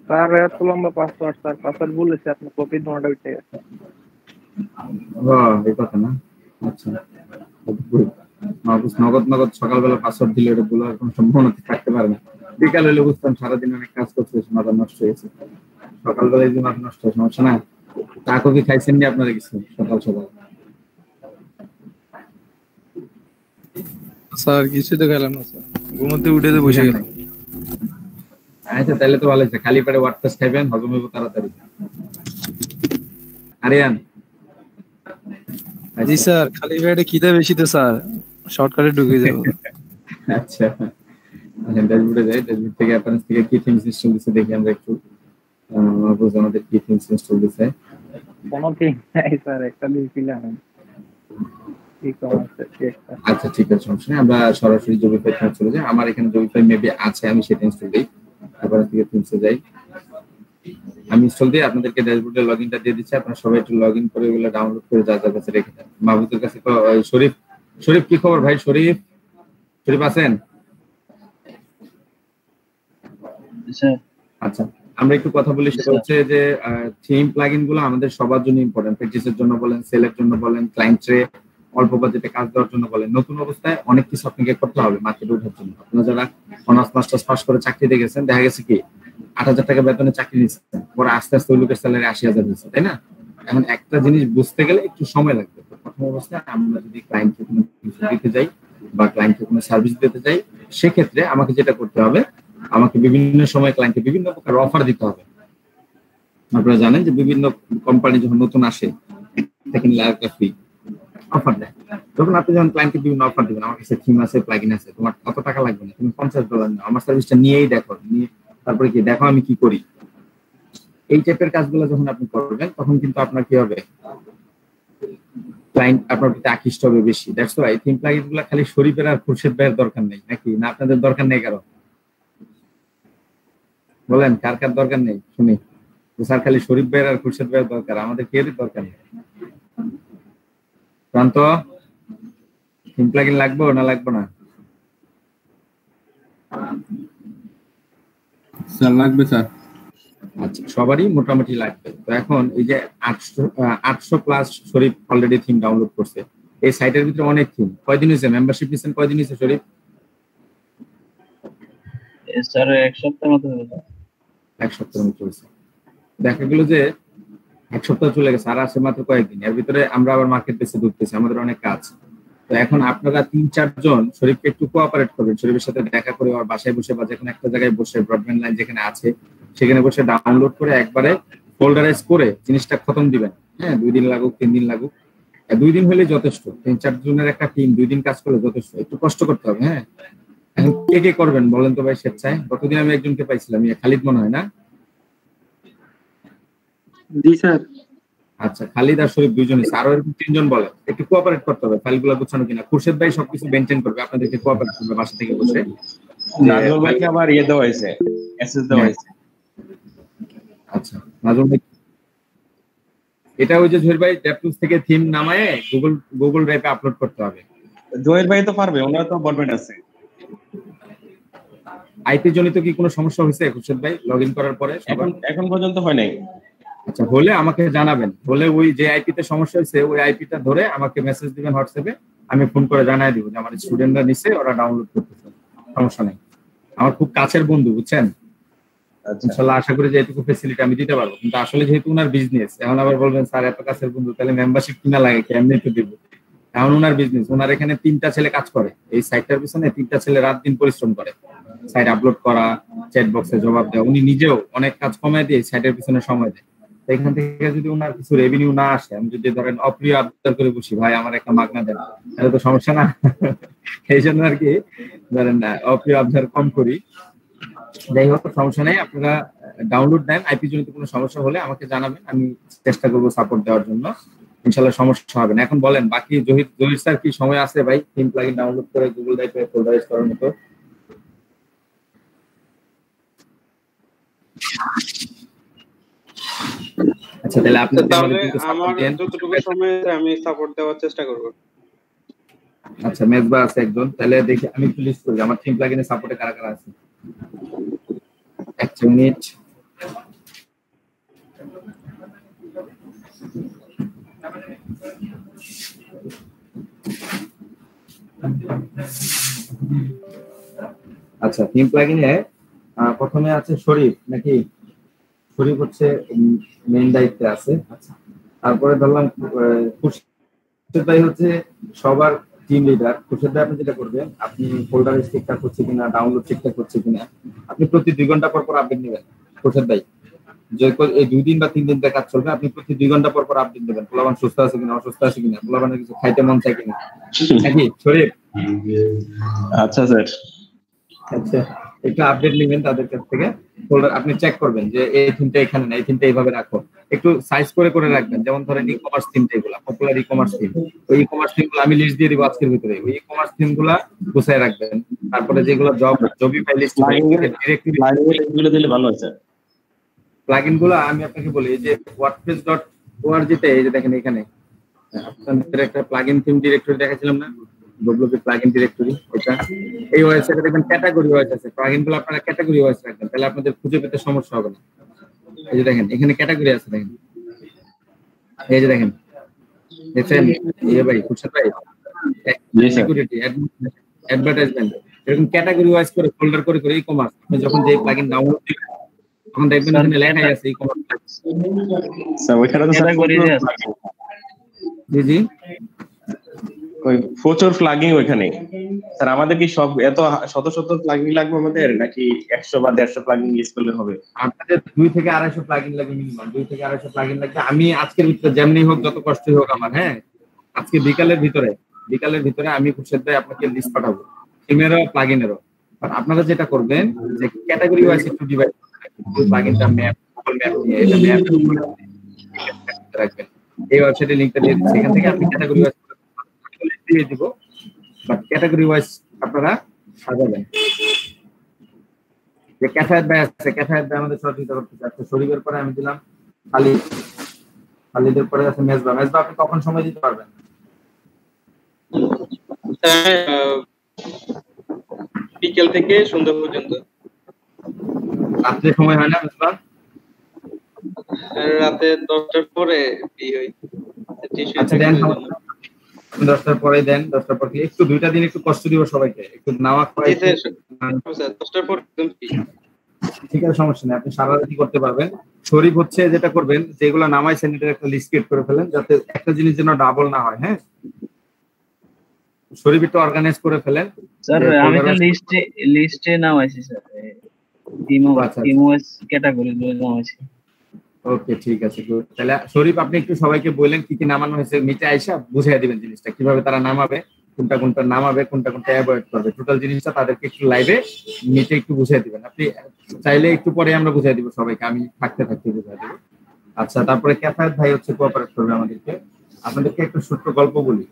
Sir এত লম্বা password sir, password বলেছে আপনি কপি ধোঁয়াটা উঠে গেছে। এই কথা না। আচ্ছা, নগদ নগদ সকালবেলা পাসওয়ার্ড দিলে এটা বলার কোনো সম্ভাবনা থাকতে পারে না। বিকাল হলে বুঝতাম সারাদিন অনেক কাজ করতে মাথা নষ্ট হয়েছে, সকালবেলা এই যে মাথা নষ্ট হয়, সমস্যা না। চা কফি খাইছেন নি আপনারা কিছু সকাল সকাল? স্যার কিছু তো গেলাম না স্যার, ঘুমোতে উঠে তো বসে গেলাম। আচ্ছা তাহলে তো ভালো হয়েছে, খালি পেটে ওয়াটফাস খাইবেন, হজম হবে তাড়াতাড়ি। আরিয়ান? জি স্যার, খালি পেটে খিদে বেশি তো স্যার, শর্টকাটে ঢুকে যাবো। আচ্ছা ড্যাশবোর্ডে যাই, ড্যাশবোর্ড থেকে অ্যাপারেন্স থেকে কি থিমস ইনস্টল দিচ্ছে দেখি আমরা একটু। আমাদের কি থিমস ইনস্টল দিচ্ছে? কোনো থিং নাই স্যার, একটা দিয়েছিলাম। আচ্ছা ঠিক আছে, সমস্যা নেই, আমরা সরাসরি জবিফাই থেকে চলে যাই। আমার এখানে জবিফাই মেবি আছে, আমি সেটা ইনস্টল দিই। তারপরে থেকে থিমসে যাই, আমি ইনস্টল দিয়ে আপনাদেরকে ড্যাশবোর্ডে লগইনটা দিয়ে দিচ্ছি। আপনারা সবাই একটু লগইন করে এগুলো ডাউনলোড করে যা যা কাছে রেখে দেন। মাহবুবের কাছে তো শরীফ, শরীফ কি খবর ভাই? শরীফ, শরীফ আছেন? আচ্ছা, আমরা একটু কথা বলি। সেটা হচ্ছে যে থিম প্লাগইন গুলো আমাদের সবার জন্য ইম্পর্টেন্ট। প্র্যাকটিসের জন্য বলেন, সেলের জন্য বলেন, ক্লায়েন্টে অল্প বাজেটে কাজ দেওয়ার জন্য বলেন, নতুন অবস্থায় অনেক কিছু আপনাকে করতে হবে মার্কেটে ওঠার জন্য। আপনারা যারা অনার্স মাস্টার্স পাস করে চাকরিতে গেছেন, দেখা গেছে কি ৮,০০০ টাকা বেতনে চাকরি নিচ্ছেন, পরে আস্তে আস্তে ওই লোকের স্যালারি ৮০,০০০ দিচ্ছে, তাই না? এখন একটা জিনিস বুঝতে গেলে একটু সময় লাগবে। প্রথম অবস্থায় আমরা যদি ক্লায়েন্টকে কোনো কিছু দিতে যাই বা ক্লায়েন্টকে কোনো সার্ভিস দিতে যাই, সেক্ষেত্রে আমাকে যেটা করতে হবে, আমাকে বিভিন্ন সময় ক্লায়েন্টকে বিভিন্ন প্রকার অফার দিতে হবে। আপনারা জানেন যে বিভিন্ন কোম্পানি যখন নতুন আসে তখন একটা ফ্রি অফার দেয়। যখন আপনি যখন ক্লায়েন্টকে বিভিন্ন অফার দিবেন, আমার কাছে থিম আছে, প্লাগইন আছে, তোমার কত টাকা লাগবে না, তুমি $50 নাও, আমার সার্ভিসটা নিয়েই দেখো, নিয়ে তারপরে কি দেখো আমি কি করি। এই টাইপের কাজগুলো যখন আপনি করবেন, তখন কিন্তু আপনার কি হবে, ক্লায়েন্ট আপনার প্রতি আকৃষ্ট হবে বেশি। দ্যাটস ওয়াই থিম প্লাগইন গুলো খালি শরীফের আর খুরশেদ ভাইয়ের দরকার নেই, নাকি না আপনাদের দরকার নেই? কারো বলেন, কার কার দরকার নেই শুনি। স্যার খালি শরীফ ভাইয়ের আর খুরশেদ ভাইয়ের দরকার, আমাদের কেউই দরকার নেই। প্রান্ত, থিম প্লাগইন লাগবে না লাগবে না? স্যার লাগবে স্যার। আচ্ছা, সবারই মোটামুটি লাগবে। তো এখন এই যে 800 প্লাস শরীফ অলরেডি থিম ডাউনলোড করছে। এই সাইটের ভিতরে অনেক থিম। কয়দিন হয়েছে মেম্বারশিপ নিছেন? কয়দিন হয়েছে শরীফ? স্যার এক সপ্তাহ মতো হয়েছে। এক সপ্তাহ মতো হয়েছে। দেখা গেল যে এক সপ্তাহ চলে গেছে, আর আছে মাত্র কয়েকদিন। এর ভিতরে আমরা আবার মার্কেট প্লেসে ঢুকতেছি, আমাদের অনেক কাজ। তো এখন আপনারা ৩-৪ জন শরীফকে একটু কোঅপারেট করবেন, শরীফের সাথে দেখা করে আর বাসায় বসে বা যেখানে একটা জায়গায় বসে ব্রডব্যান্ড লাইন যেখানে আছে সেখানে বসে ডাউনলোড করে একবারে ফোল্ডারাইজ করে জিনিসটা খতম দিবেন। হ্যাঁ, 2 দিন লাগুক 3 দিন লাগুক, 2 দিন হলে যথেষ্ট। 3-4 জনের একটা টিম 2 দিন কাজ করলে যথেষ্ট। একটু কষ্ট করতে হবে। হ্যাঁ, এখন কে কে করবেন বলেন তো ভাই স্বেচ্ছায়? গতদিন আমি একজনকে পাইছিলাম, খালিদ মনে হয় না? জি স্যার। আচ্ছা, খালিদ আর শরীফ দুইজনই, আরো এরকম 3 জন বলে। একটু কোঅপারেট করতে হবে, ফাইলগুলো গুছানো কিনা। খুরশেদ ভাই সবকিছু মেইনটেইন করবে, আপনাদেরকে কোঅপারেট করবে বাসা থেকে বসে। নাজমুল ভাইকে আবার দেওয়া হয়েছে, এসএস দেওয়া হয়েছে। আচ্ছা নাজমুল ভাই, এটা ওই যে জহির ভাই ডেভটুলস থেকে থিম নামায়ে গুগল ড্রাইভে আপলোড করতে হবে। জহির ভাই তো পারবে, ওনার তো ব্রডব্যান্ড আছে। আইপি জনিত কি কোনো সমস্যা হয়েছে খুরশেদ ভাই লগইন করার পরে? এখন পর্যন্ত হয় নাই। আচ্ছা, হলে আমাকে জানাবেন। হলে ওই যে আইপিতে সমস্যা হয়েছে ওই আইপিটা ধরে আমাকে মেসেজ দিবেন হোয়াটসঅ্যাপে, আমি ফোন করে জানাই দিব যে আমার স্টুডেন্টরা নিছে, ওরা ডাউনলোড করতেছে। সমস্যা নেই, আমার খুব কাছের বন্ধু, বুঝছেন। ইনশাআল্লাহ আশা করি যে এটুকু ফ্যাসিলিটি আমি দিতে পারবো। কিন্তু আসলে যেহেতু ওনার বিজনেস, এখন আবার বলবেন স্যার এত কাছের বন্ধু, তাহলে মেম্বারশিপ কিনা লাগে, কেমনি তো দিব। এখন ওনার বিজনেস, ওনার এখানে 3টা ছেলে কাজ করে এই সাইটটার পিছনে, 3টা ছেলে রাত দিন পরিশ্রম করে, সাইট আপলোড করা, চ্যাট বক্সে জবাব দেওয়া। উনি নিজেও অনেক কাজ কমায় দিয়ে সাইটের পিছনে সময় দেয়। এখান থেকে যদি ওনার কিছু রেভিনিউ না আসে, আমি যদি ধরেন অপ্রিয় আবদার করে বসি, ভাই আমার একটা মাগনা দেন, তাহলে তো সমস্যা না। এই জন্য আর কি ধরেন অপ্রিয় আবদার কম করি। যাই হোক, সমস্যা নেই, আপনারা ডাউনলোড দেন। আইপি জনিত কোনো সমস্যা হলে আমাকে জানাবেন, আমি চেষ্টা করবো সাপোর্ট দেওয়ার জন্য। ইনশাআল্লাহ সমস্যা হবে না। এখন বলেন বাকি জহির স্যার কি সময় আছে ভাই থিম প্লাগইন ডাউনলোড করে গুগল ড্রাইভে ফোল্ডারাইজ করার মতো? আচ্ছা, তাহলে আপনি আমার যতটুকু সময় আমি সাপোর্ট দেওয়ার চেষ্টা করব। আচ্ছা, মেজবা আছে একজন, তাহলে দেখি আমি একটু লিস্ট করি আমার থিম প্লাগইনে সাপোর্টে কারা কারা আছে। 1 মিনিট। আচ্ছা, থিম প্লাগইনে প্রথমে আছে শরীফ নাকি? শরীফ হচ্ছে মেইন দায়িত্বে আছে। আচ্ছা, তারপরে ধরলাম খুরশেদ ভাই হচ্ছে সবার টিম লিডার। খুরশেদ ভাই আপনি যেটা করবেন, আপনি ফোল্ডার ঠিকঠাক হচ্ছে কিনা, ডাউনলোড ঠিকঠাক হচ্ছে কিনা, আপনি প্রতি 2 ঘন্টা পর পর আপডেট নেবেন। খুরশেদ ভাই এই 2 দিন বা 3 দিন কাজ চলবে, আপনি প্রতি 2 ঘন্টা পর পর আপডেট নেবেন। পোলাবান সুস্থ আছে কিনা, অসুস্থ আছে কিনা, পোলাবানের কিছু খাইতে মন চায় কিনা, নাকি শরীফ? আচ্ছা স্যার। আচ্ছা, একটু আপডেট নেবেন তাদের কাছ থেকে। ফোল্ডার আপনি চেক করবেন যে এই থিমটা এখানে না, এই থিমটা এইভাবে রাখো, একটু সাইজ করে করে রাখবেন। যেমন ধরেন ই-কমার্স থিমটা, এগুলা পপুলার ই-কমার্স থিম, ওই ই-কমার্স থিমগুলো আমি লিস্ট দিয়ে দিব আজকের ভিতরে। ওই ই-কমার্স থিমগুলা গুছায় রাখবেন। তারপরে যেগুলো জবিফাই লিস্ট ডিরেক্টরি এগুলো দিলে ভালো হয় স্যার। প্লাগইন গুলো আমি আপনাকে বলি, এই যে wordpress.org তে এই যে দেখেন এখানে আপনাদের একটা প্লাগইন থিম ডিরেক্টরি দেখাছিলাম না, ডব্লিউপি প্লাগইন ডিরেক্টরি। এটা এই ওয়েবসাইটে দেখবেন ক্যাটাগরি ওয়াইজ আছে, প্লাগইন গুলো আপনারা ক্যাটাগরি ওয়াইজ রাখবেন, তাহলে আপনাদের খুঁজে পেতে সমস্যা হবে না। এই যে দেখেন এখানে ক্যাটাগরি আছে, দেখেন এই যে দেখেন দেখেন এই ভাই খুরশেদ ভাই, সিকিউরিটি, অ্যাডভার্টাইজমেন্ট, এরকম ক্যাটাগরি ওয়াইজ করে ফোল্ডার করে করে ই-কমার্স। আপনি যখন যে প্লাগইন ডাউনলোড দিবেন তখন দেখবেন এখানে লেখাই আছে ই-কমার্স। স্যার ওইখানে তো স্যার জি জি ওই প্রচুর প্লাগইন ওইখানে। স্যার আমাদের কি সব এত শত শত প্লাগইন লাগবে আমাদের, নাকি 100 বা 150 প্লাগইন ইউজ করলে হবে? আপনাদের 2 থেকে 250 প্লাগইন লাগবে মিনিমাম, 2 থেকে 250 প্লাগইন লাগবে। আমি আজকের ভিতরে যেমনি হোক, যত কষ্টই হোক আমার, হ্যাঁ আজকে বিকালের ভিতরে আমি খুরশেদ ভাই আপনাকে লিস্ট পাঠাবো থিমেরও প্লাগইনেরও। আর আপনারা যেটা করবেন যে ক্যাটাগরি ওয়াইজ একটু ডিভাইড করবেন, প্লাগইনটা ম্যাপ, গুগল ম্যাপ নিয়ে এটা ম্যাপের উপরে রাখবেন। এই ওয়েবসাইটে লিংকটা দিয়ে দিচ্ছি, এখান থেকে আপনি ক্যাটাগরি ওয়াইজ দিয়ে দিব, বাট ক্যাটাগরি ওয়াইজ আপনারা সাজাবেন। যে ক্যাফায়েত ভাই আছে, ক্যাফায়েত ভাই আমাদের সহযোগিতা করতে চাচ্ছে। শরীফের পরে আমি দিলাম খালিদের পরে আছে মেজবা। আপনি কখন সময় দিতে পারবেন? বিকেল থেকে সন্ধ্যা পর্যন্ত। রাত্রে সময় হয় না মেজবা? রাতে 10টার পরে ফ্রি হই। আচ্ছা দেন, 10টার পরে দেন। 10টার পর একটু 2টা দিন একটু কষ্ট দিব সবাইকে, একটু নাওয়া খাওয়াই। 10টার পর একদম ফ্রি। ঠিক আছে, সমস্যা নেই, আপনি সারা রাতই করতে পারবেন। শরীফ হচ্ছে যেটা করবেন, যেগুলো নামাইছেন এটার একটা লিস্ট ক্রিয়েট করে ফেলেন, যাতে একটা জিনিস যেন ডাবল না হয়। হ্যাঁ শরীফ একটু অর্গানাইজ করে ফেলেন। স্যার আমি তো লিস্টে নামাইছি স্যার, টিমওয়াইজ ক্যাটাগরি গুলো নামাইছি। ওকে ঠিক আছে, তাহলে শরীফ আপনি একটু সবাইকে বললেন কি কি নামানো হয়েছে, নিচে আইসা বুঝিয়ে দিবেন জিনিসটা কিভাবে তারা নামাবে, কোনটা নামাবে, কোনটা অ্যাভয়েড করবে, টোটাল জিনিসটা তাদেরকে একটু লাইভে নিচে একটু বুঝিয়ে দিবেন। আপনি চাইলে একটু পরে আমরা বুঝিয়ে দিব সবাইকে, আমি থাকতে বুঝিয়ে দেবো। আচ্ছা, তারপরে ক্যাফায়েত ভাই হচ্ছে কোঅপারেট করবে আমাদেরকে। আপনাদেরকে একটা ছোট্ট গল্প বলি।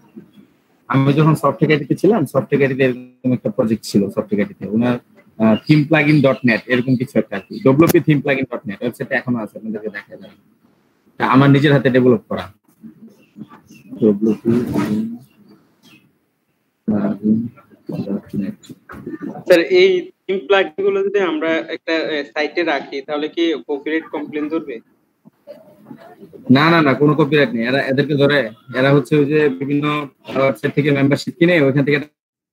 আমি যখন সফটওয়্যার ছিলাম, সফটওয়্যার এরকম একটা প্রজেক্ট ছিল, সফটওয়্যার ওনার themeplugin.net এরকম কিছু একটা আর কি, ডব্লিউপি themeplugin.net ওয়েবসাইটে এখনো আছে, আপনাদেরকে দেখা যাবে। আমার নিজের হাতে ডেভেলপ করা স্যার এই থিম প্লাগইন গুলো যদি আমরা একটা সাইটে রাখি তাহলে কি কপিরাইট কমপ্লেইন ধরবে? না না না, কোনো কপিরাইট নেই। এদেরকে ধরে, এরা হচ্ছে ওই যে বিভিন্ন ওয়েবসাইট থেকে মেম্বারশিপ কিনে ওইখান থেকে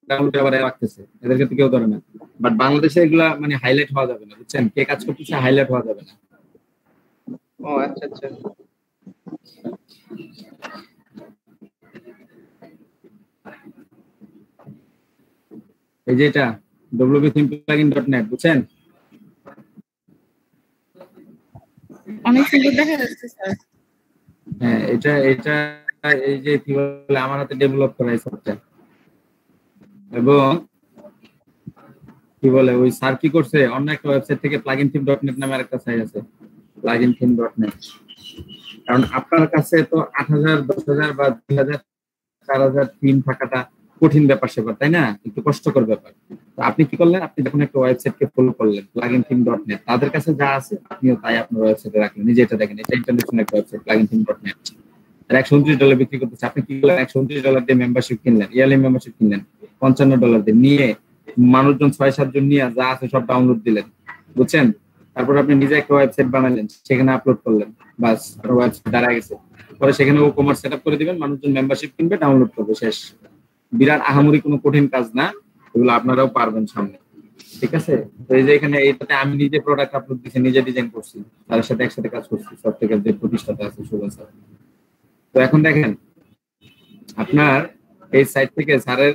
ডাউনলোড আবার রাখতেছে, এদেরকে তো কেউ ধরে না। বাট বাংলাদেশে এগুলা মানে হাইলাইট হওয়া যাবে না, বুঝছেন? কে কাজ করতেছে হাইলাইট হওয়া যাবে না। ও আচ্ছা আচ্ছা। এই যে এটা www.themeplugin.net বুঝছেন? অনেক সুন্দর দেখা যাচ্ছে স্যার। হ্যাঁ এটা এই যে কি বলে আমার হাতে ডেভেলপ করা এই সফটওয়্যার। এবং কি বলে ওই স্যার কি করছে, অন্য একটা ওয়েবসাইট থেকে plugintheme.net নামে আরেকটা সাইট আছে, plugintheme.net। কারণ আপনার কাছে তো 8000 10000 বা 2000 4000 থিম থাকাটা কঠিন ব্যাপার সেবার, তাই না? একটু কষ্টকর ব্যাপার। তো আপনি কি করলেন, আপনি যখন একটা ওয়েবসাইটকে ফলো করলেন plugintheme.net, তাদের কাছে যা আছে আপনিও তাই আপনার ওয়েবসাইটে রাখলেন। নিজে এটা দেখেন, এটা ইন্টারন্যাশনাল একটা ওয়েবসাইট plugintheme.net, আর $129 বিক্রি করতেছে। আপনি কি করলেন, $129 দিয়ে মেম্বারশিপ কিনলেন, ইয়ারলি মেম্বারশিপ কিনলেন $55 দিয়ে, নিয়ে মানুষজন 6-7 জন নিয়ে যা আছে সব ডাউনলোড দিলেন, বুঝছেন? তারপর আপনি নিজে একটা ওয়েবসাইট বানালেন, সেখানে আপলোড করলেন, বাস আপনার ওয়েবসাইট দাঁড়ায় গেছে। পরে সেখানে ই-কমার্স সেটআপ করে দিবেন, মানুষজন মেম্বারশিপ কিনবে, ডাউনলোড করবে, শেষ। বিরাট আহামরি কোনো কঠিন কাজ না, এগুলো আপনারাও পারবেন সামনে। ঠিক আছে? তো এই যে এখানে এইটাতে আমি নিজে প্রোডাক্ট আপলোড দিয়েছি, নিজে ডিজাইন করছি, তার সাথে একসাথে কাজ করছি, সফটওয়্যার যে প্রতিষ্ঠাতা আছে সুগল স্যার। তো এখন দেখেন আপনার এই সাইট থেকে স্যারের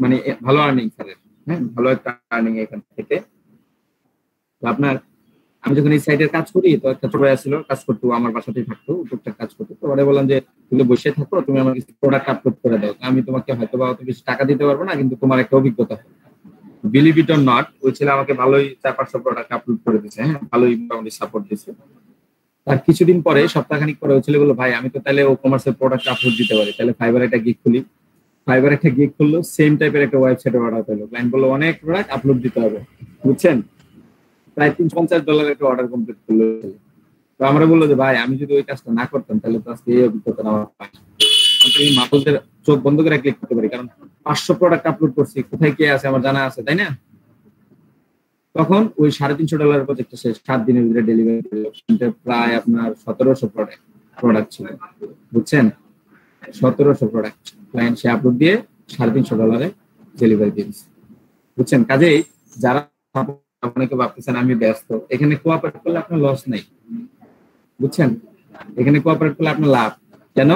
মানে ভালো আর্নিং স্যারের, হ্যাঁ ভালো একটা আর্নিং এখান থেকে। তো আপনার আমি যখন এই সাইটের কাজ করি তো একটা ছোট ভাই ছিল কাজ করতো, আমার বাসাতেই থাকতো, টুকটাক কাজ করতো। তো ওরা বললাম যে তুমি বসে থাকো, তুমি আমার কিছু প্রোডাক্ট আপলোড করে দাও, আমি তোমাকে হয়তো বা অত বেশি টাকা দিতে পারবো না, কিন্তু তোমার একটা অভিজ্ঞতা। বিলিভ ইট অর নট, ওই ছেলে আমাকে ভালোই 400-500 প্রোডাক্ট আপলোড করে দিয়েছে, হ্যাঁ ভালোই মোটামুটি সাপোর্ট দিয়েছে। আর কিছুদিন পরে, সপ্তাহখানিক পরে ওই ছেলে বললো ভাই আমি তো তাহলে ও কমার্সের প্রোডাক্ট আপলোড দিতে পারি, তাহলে ফাইবার একটা গিগ খুলি। ফাইবার একটা গিগ খুললো, সেম টাইপের একটা ওয়েবসাইটে অর্ডার পেলো। ক্লায়েন্ট বললো অনেক প্রোডাক্ট আপলোড দিতে হবে, বুঝছেন? প্রায় $350 একটা অর্ডার কমপ্লিট করলো। তো আমরা বললো যে ভাই আমি যদি ওই কাজটা না করতাম তাহলে তো আজকে এই অভিজ্ঞতা আমার আমি মানুষদের চোখ বন্ধ করে ক্লিক করতে পারি, কারণ 500 প্রোডাক্ট আপলোড করছি, কোথায় কে আছে আমার জানা আছে, তাই না? তখন ওই $350 প্রজেক্টটা শেষ 7 দিনের ভিতরে ডেলিভারি করলো। প্রায় আপনার 1700 প্রোডাক্ট ছিল, বুঝছেন? 1700 প্রোডাক্ট ক্লায়েন্ট সে আপলোড দিয়ে $350 ডেলিভারি দিয়েছে, বুঝছেন? কাজেই যারা অনেকে ভাবতেছেন আমি ব্যস্ত, এখানে কোঅপারেট করলে আপনার লস নাই, বুঝছেন? এখানে কোঅপারেট করলে আপনার লাভ। কেন?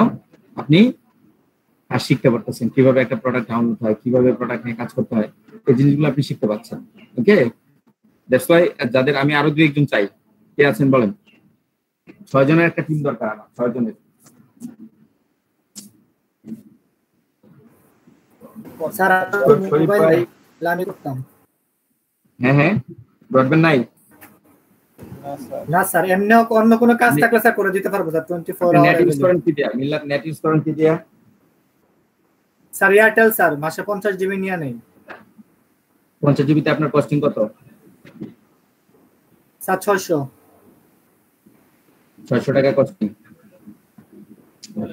আপনি আর শিখতে পারতেছেন কিভাবে একটা প্রোডাক্ট ডাউনলোড হয়, কিভাবে প্রোডাক্ট নিয়ে কাজ করতে হয়, এই জিনিসগুলো আপনি শিখতে পারছেন। ওকে, দ্যাটস ওয়াই যাদের আমি আরো 2-1 জন চাই, কে আছেন বলেন? 6 জনের একটা টিম দরকার আমার, 6 জনের। স্যার আমি করতাম। হ্যাঁ হ্যাঁ, ব্রডব্যান্ড নাই? না স্যার, এমনি অন্য কোনো কাজ থাকলে স্যার করে দিতে পারবো স্যার 24 আওয়ার। নেট ইউজ করেন কি দিয়া? মিল্লাত নেট ইউজ করেন কি দিয়া? স্যার এয়ারটেল স্যার, মাসে 50 জিবি নিয়া নেই। 50 জিবি তে আপনার কস্টিং কত? স্যার 600 টাকা কস্টিং।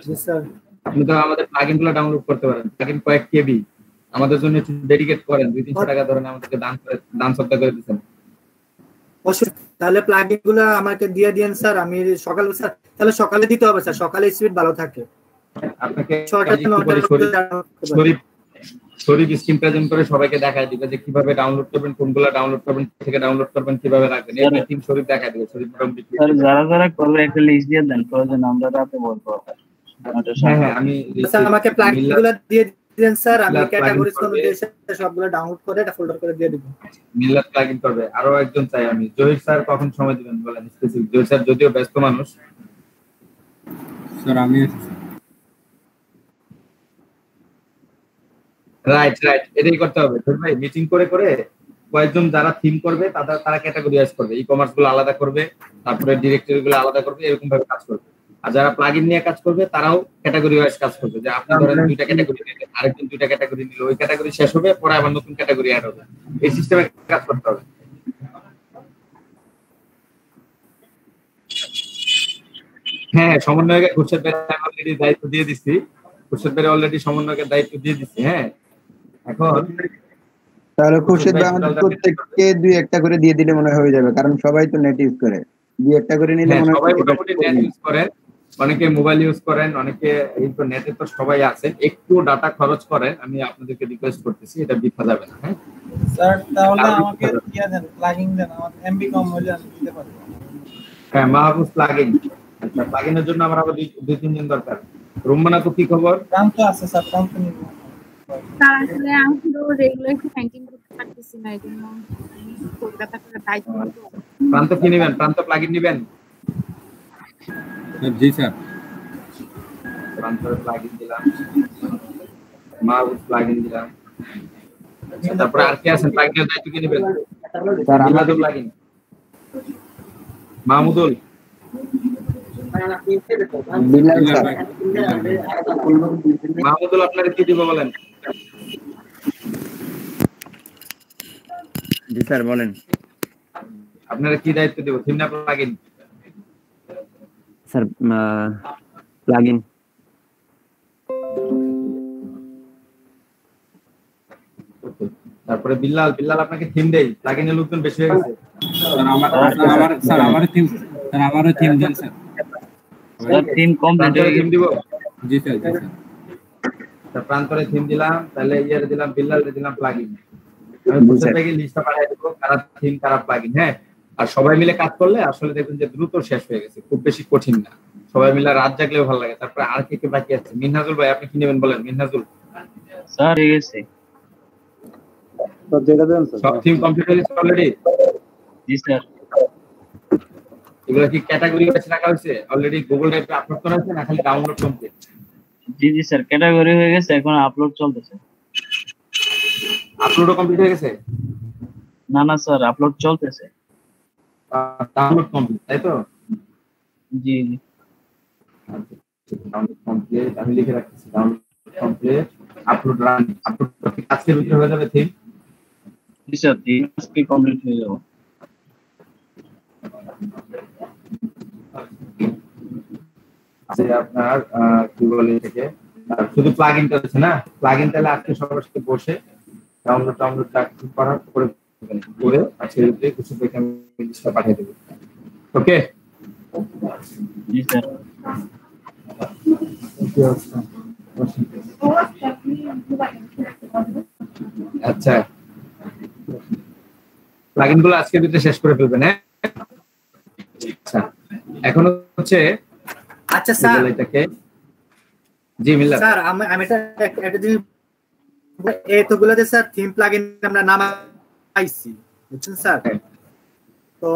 জি স্যার। আপনি তো আমাদের প্লাগইন গুলো ডাউনলোড করতে পারেন, প্লাগইন কয়েক কেবি আমাদের জন্য একটু ডেডিকেট করেন, 200-300 টাকা ধরেন আমাদেরকে দান সদকা করে দিবেন। তাহলে প্লাগইন গুলো আমাকে দিয়ে দিন স্যার, আমি সকালে স্যার, তাহলে সকালে দিতে হবে স্যার, সকালে স্পিড ভালো থাকে। আপনাকে শরীফ স্ক্রিন প্রেজেন্ট করে সবাইকে দেখায় দিবে যে কিভাবে ডাউনলোড করবেন, কোনগুলো ডাউনলোড করবেন, থেকে ডাউনলোড করবেন, কিভাবে রাখবেন, এই টিম শরীফ দেখায় দিবে। শরীফ স্যার যারা যারা করবে একটা লিস্ট দিয়ে দেন, প্রয়োজন আমরা রাতে বলবো। হ্যাঁ হ্যাঁ, আমি স্যার আমাকে প্লাগইন গুলো দিয়ে দিন স্যার, আমি ক্যাটাগরিজ অনুযায়ী সবগুলো ডাউনলোড করে একটা ফোল্ডার করে দিয়ে দিব। মিল্লাত প্লাগইন করবে। আরো একজন চাই আমি, জহির স্যার কখন সময় দিবেন বলেন স্পেসিফিক? জহির স্যার যদিও ব্যস্ত মানুষ। স্যার আমি রাইট এটাই করতে হবে ভাই। মিটিং করে করে কয়েকজন যারা থিম করবে তারা ক্যাটাগরিয়াইজ করবে, ই কমার্স গুলো আলাদা করবে, তারপরে ডিরেক্টরি গুলো আলাদা করবে, এরকম ভাবে কাজ করবে। আর যারা প্লাগইন নিয়ে কাজ করবে তারাও ক্যাটাগরি ওয়াইজ কাজ করবে, যে আপনি ধরেন 2টা ক্যাটাগরি নিলেন, আরেকজন 2টা ক্যাটাগরি নিল, ওই ক্যাটাগরি শেষ হবে, পরে আবার নতুন ক্যাটাগরি অ্যাড হবে। এই সিস্টেমে কাজ করতে হবে। হ্যাঁ, সমন্বয়কের খুরশেদ ভাই অলরেডি দায়িত্ব দিয়ে দিচ্ছি, খুরশেদ ভাই অলরেডি সমন্বয়কের দায়িত্ব দিয়ে দিচ্ছি। হ্যাঁ, এখন তাহলে খুরশেদ ভাই আমাদের প্রত্যেককে 2-1টা করে দিয়ে দিলে মনে হয়ে যাবে, কারণ সবাই তো নেট ইউজ করে। 2-1টা করে নিলে মনে হয় সবাই মোটামুটি নেট ইউজ করেন, অনেকে মোবাইল ইউজ করেন, অনেকে এই তো নেটে তো সবাই আছেন। একটু ডাটা খরচ করেন, আমি আপনাদেরকে রিকোয়েস্ট করতেছি, এটা বৃথা যাবে না। হ্যাঁ স্যার, তাহলে আমাকে দিয়ে দেন, প্লাগইন দেন, আমার এমবি কম হলে আমি দিতে পারবো। হ্যাঁ, মাহবুব প্লাগইন। আচ্ছা, প্লাগইনের জন্য আমার আবার 2-3 জন দরকার। রুম্মানা তো কি খবর? প্রান্ত আছে স্যার, প্রান্ত নিব স্যার। আসলে আমি তো রেগুলার একটু হ্যান্ডিং করতে পারতেছি না, এজন্য কলকাতার দায়িত্ব। প্রান্ত কি নেবেন? প্রান্ত প্লাগইন নেবেন? জি স্যার। প্রান্তর প্লাগইন দিলাম, মাহবুব প্লাগইন দিলাম। তারপরে আর কি আছেন প্লাগইনের দায়িত্ব কি নেবেন? স্যার আমাদের প্লাগইন মাহমুদুল, বিলাল স্যার। মাহমুদুল আপনারা কি দিব বলেন? জি স্যার বলেন। আপনারা কি দায়িত্ব দেব? থিম না প্লাগইন? Sir plugin. তারপরে বিল্লাল আপনাকে থিম দেই, প্লাগইনের লোকজন বেশি হয়ে গেছে। স্যার আমারও থিম দেন স্যার। স্যার থিম কমপ্লিট হয়ে গেছে। থিম দিব? জি স্যার জি স্যার। প্রান্তরে থিম দিলাম, তাহলে ইয়ারে দিলাম, বিল্লালে দিলাম প্লাগইন। আমি খুরশেদ ভাইকে লিস্টটা পাঠিয়ে দেবো কারা থিম কারা প্লাগইন। হ্যাঁ, আর সবাই মিলে কাজ করলে আসলে দেখবেন যে দ্রুত শেষ হয়ে গেছে, খুব বেশি কঠিন না। সবাই মিলে রাত জাগলেও ভালো লাগে। তারপরে আর কে কে বাকি আছে? মিনহাজুল ভাই আপনি কি নেবেন বলেন? মিনহাজুল স্যার হয়ে গেছে সব থিম কমপ্লিট হয়ে গেছে অলরেডি? জি স্যার। এগুলো কি ক্যাটাগরি ওয়াইজ রাখা হয়েছে অলরেডি? গুগল ড্রাইভে আপলোড করা হয়েছে না খালি ডাউনলোড কমপ্লিট? জি জি স্যার, ক্যাটাগরি হয়ে গেছে, এখন আপলোড চলতেছে। আপলোডও কমপ্লিট হয়ে গেছে? না না স্যার, আপলোড চলতেছে। ডাউনলোড কমপ্লিট তাই তো? জি জি ডাউনলোড কমপ্লিট, আমি লিখে রাখতেছি download complete, upload run. Upload আজকে ভিতরে হয়ে যাবে থিম? জি স্যার, আজকে কমপ্লিট হয়ে যাবে। আছে আপনার কি বলে থেকে শুধু প্লাগইন করেছে না? প্লাগইন তাহলে আজকে সবার সাথে বসে ডাউনলোড করার পরে করে আজকে কিছু দেখে আমি লিস্টটা পাঠিয়ে দেব। ওকে জি স্যার। আচ্ছা, প্লাগইন গুলো আজকে ভিতরে শেষ করে ফেলবেন। হ্যাঁ আচ্ছা, এখন হচ্ছে আচ্ছা স্যার এটাকে জি মিল্লাত স্যার আমি একটা জিনিস এতগুলোতে স্যার থিম প্লাগইন আমরা নামাইছি বুঝছেন স্যার। তো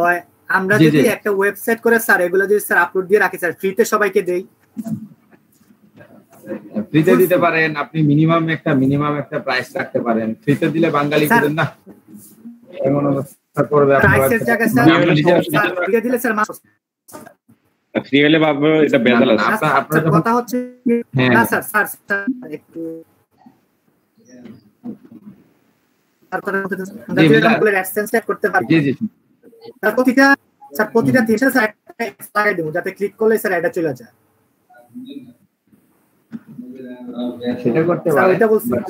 আমরা যদি একটা ওয়েবসাইট করে স্যার এগুলো যদি স্যার আপলোড দিয়ে রাখি স্যার, ফ্রিতে সবাইকে দেই। ফ্রিতে দিতে পারেন আপনি, মিনিমাম একটা প্রাইস রাখতে পারেন। ফ্রিতে দিলে বাঙালি দিবেন না, এমন অবস্থা করবে প্রাইসের জায়গায় স্যার ফ্রিতে দিলে স্যার ফ্রি হলে বাবু এটা বেজাল আছে। আপনার কথা হচ্ছে না স্যার একটু আর কথা বলতে গুগলের অ্যাডসেন্স ট্যাগ করতে পারি। জি জি স্যার প্রতিটা থিমে স্যার একটা লাগাই দেব যাতে ক্লিক করলে স্যার এটা চলে যায়। সেটা করতে পারেন।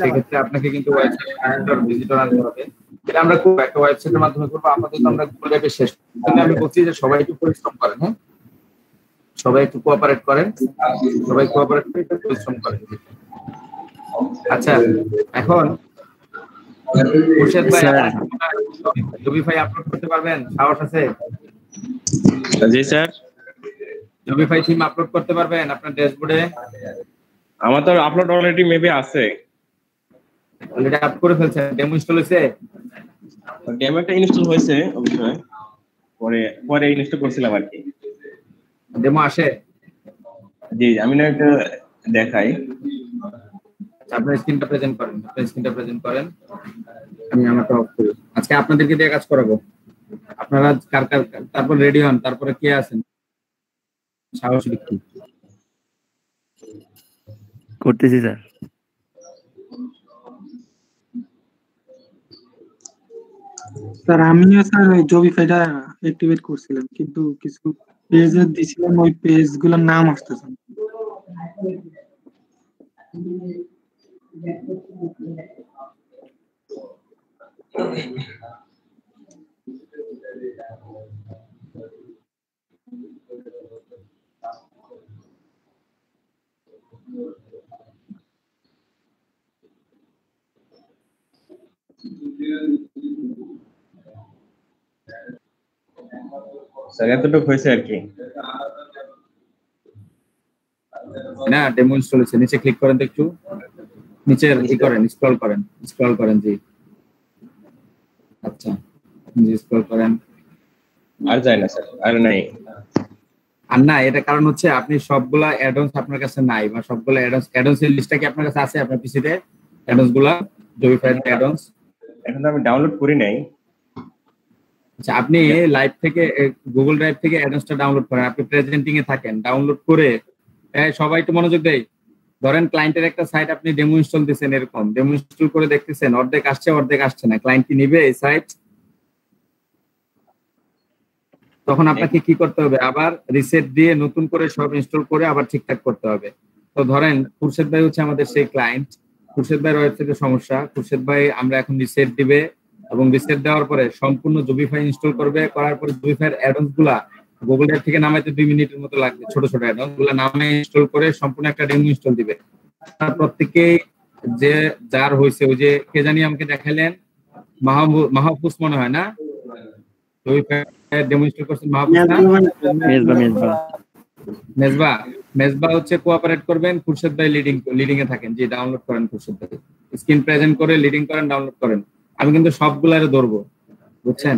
সেক্ষেত্রে আপনাকে কিন্তু ওয়েবসাইট ভিজিটর আনতে হবে। এটা আমরা খুব একটা ওয়েবসাইটের মাধ্যমে করবো। আপাতত আমরা গুগল ড্রাইভে শেষ করতে আমি বলছি যে সবাই একটু পরিশ্রম করেন। হ্যাঁ, সবাই একটু কোঅপারেট করেন, সবাই কোঅপারেট করে একটু পরিশ্রম করেন। আচ্ছা, এখন খুরশেদ ভাই জবি ভাই আপলোড করতে পারবেন? সাহস আছে? জি স্যার। জবি ভাই থিম আপলোড করতে পারবেন আপনার ড্যাশবোর্ডে? আমার তো আপলোড অলরেডি মেবি আছে। অলরেডি আপ করে ফেলছেন? ডেমো ইনস্টল হয়েছে? ডেমোটা ইনস্টল হয়েছে অবশ্যই, পরে ইনস্টল করছিলাম আর কি। ডেমো আসে? জি আমি না একটা দেখাই। আপনার স্ক্রিনটা প্রেজেন্ট করেন, আমি আমারটা অফ করি। আজকে আপনাদেরকে দিয়ে কাজ করাবো। আপনারা কার তারপর রেডি হন। তারপরে কে আছেন সাহসী ব্যক্তি? করতেছি স্যার। স্যার আমিও স্যার ওই জবিফাইটা অ্যাক্টিভেট করছিলাম, কিন্তু কিছু পেজ দিছিলাম, ওই পেজগুলোর নাম আসতেছে না। স্যার এতটুকু হয়েছে আর কি। না, ডেমো ইনস্টল হয়েছে। নিচে ক্লিক করেন তো, একটু নিচে স্ক্রল করেন। জি আচ্ছা, স্ক্রল করেন। আর যায় না স্যার, আর নাই। আর না, এটা কারণ হচ্ছে আপনি সবগুলা অ্যাডঅনস আপনার কাছে নাই, বা সবগুলা অ্যাডঅনস এর লিস্টটা কি আপনার কাছে আছে? আপনার পিসিতে অ্যাডঅনস গুলা জবিফাই অ্যাডঅনস এখন আমি ডাউনলোড করি নাই। আচ্ছা, আপনি লাইভ থেকে গুগল ড্রাইভ থেকে অ্যাডঅনসটা ডাউনলোড করেন। আপনি প্রেজেন্টিং এ থাকেন, ডাউনলোড করে সবাই একটু মনোযোগ দেয়। ধরেন ক্লায়েন্টের একটা সাইট আপনি ডেমো ইনস্টল দিয়েছেন, এরকম ডেমো ইনস্টল করে দেখতেছেন অর্ধেক আসছে না, ক্লায়েন্ট কি নিবে এই সাইট? তখন আপনাকে কি করতে হবে? আবার রিসেট দিয়ে নতুন করে সব ইনস্টল করে আবার ঠিকঠাক করতে হবে। তো ধরেন খুরশেদ ভাই হচ্ছে আমাদের সেই ক্লায়েন্ট। খুরশেদ ভাইয়ের ওয়েবসাইটের সমস্যা। খুরশেদ ভাই আমরা এখন রিসেট দিবে, এবং রিসেট দেওয়ার পরে সম্পূর্ণ জবিফাই ইনস্টল করবে। করার পরে জবিফাইয়ের অ্যাডঅনস গুলা গুগল ড্রাইভ থেকে নামাইতে 2 মিনিটের মতো লাগবে। ছোট অ্যাডঅনস গুলা নামে ইনস্টল করে সম্পূর্ণ একটা ডেমো ইনস্টল দিবে। প্রত্যেকেই যে যার হয়েছে, ওই যে কে জানি আমাকে দেখালেন মাহফুজ মনে হয় না, তো ওই ডেমনস্ট্রেট করছেন মাহফুজ না? মেজবা হচ্ছে কোঅপারেট করবেন, খুরশেদ ভাই লিডিং এ থাকেন। জি, ডাউনলোড করেন খুরশেদ ভাই, স্ক্রিন প্রেজেন্ট করে লিডিং করেন, ডাউনলোড করেন। আমি কিন্তু সবগুলারে ধরবো, বুঝছেন?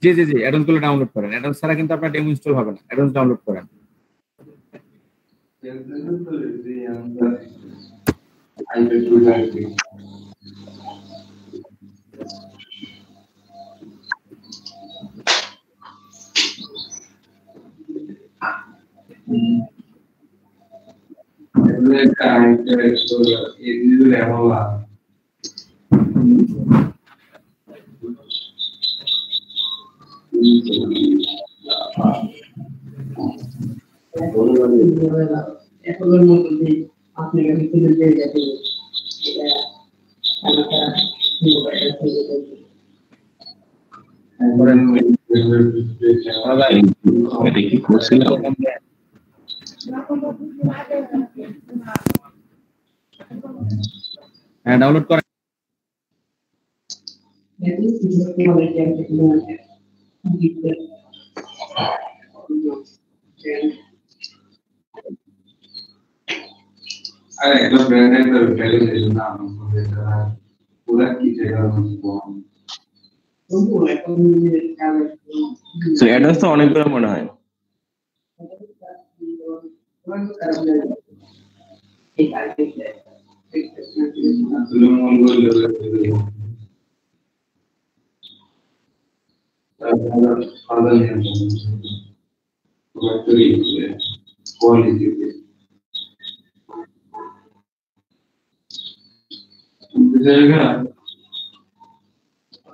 জি জি জি, অ্যাডন গুলো ডাউনলোড করেন। অ্যাডন ছাড়া কিন্তু আপনার ডেমো ইনস্টল হবে না, অ্যাডন ডাউনলোড করেন। হ্যাঁ, ডাউনলোড করেন। অ্যাডভান্স তো অনেকগুলো মনে হয়।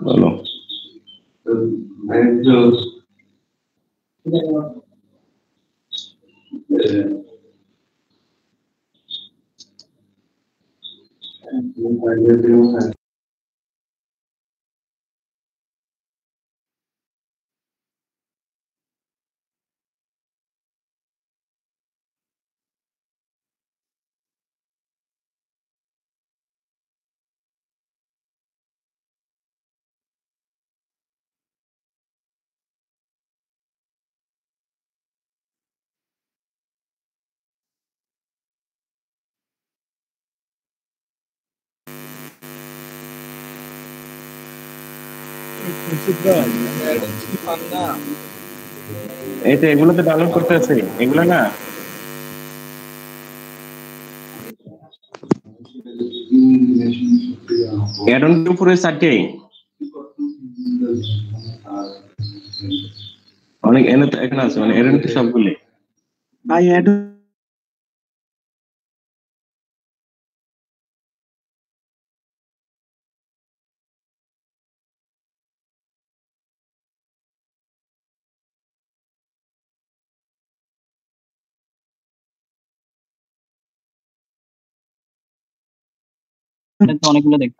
বলো এই তো এগুলোতে ডাউনলোড করতে আছে, এগুলো না অ্যাডন টু পুরো সাইটে অনেক এনে তো এখানে আছে, মানে অ্যাডন তো সবগুলো ভাই অ্যাডন অনেকগুলো দেখ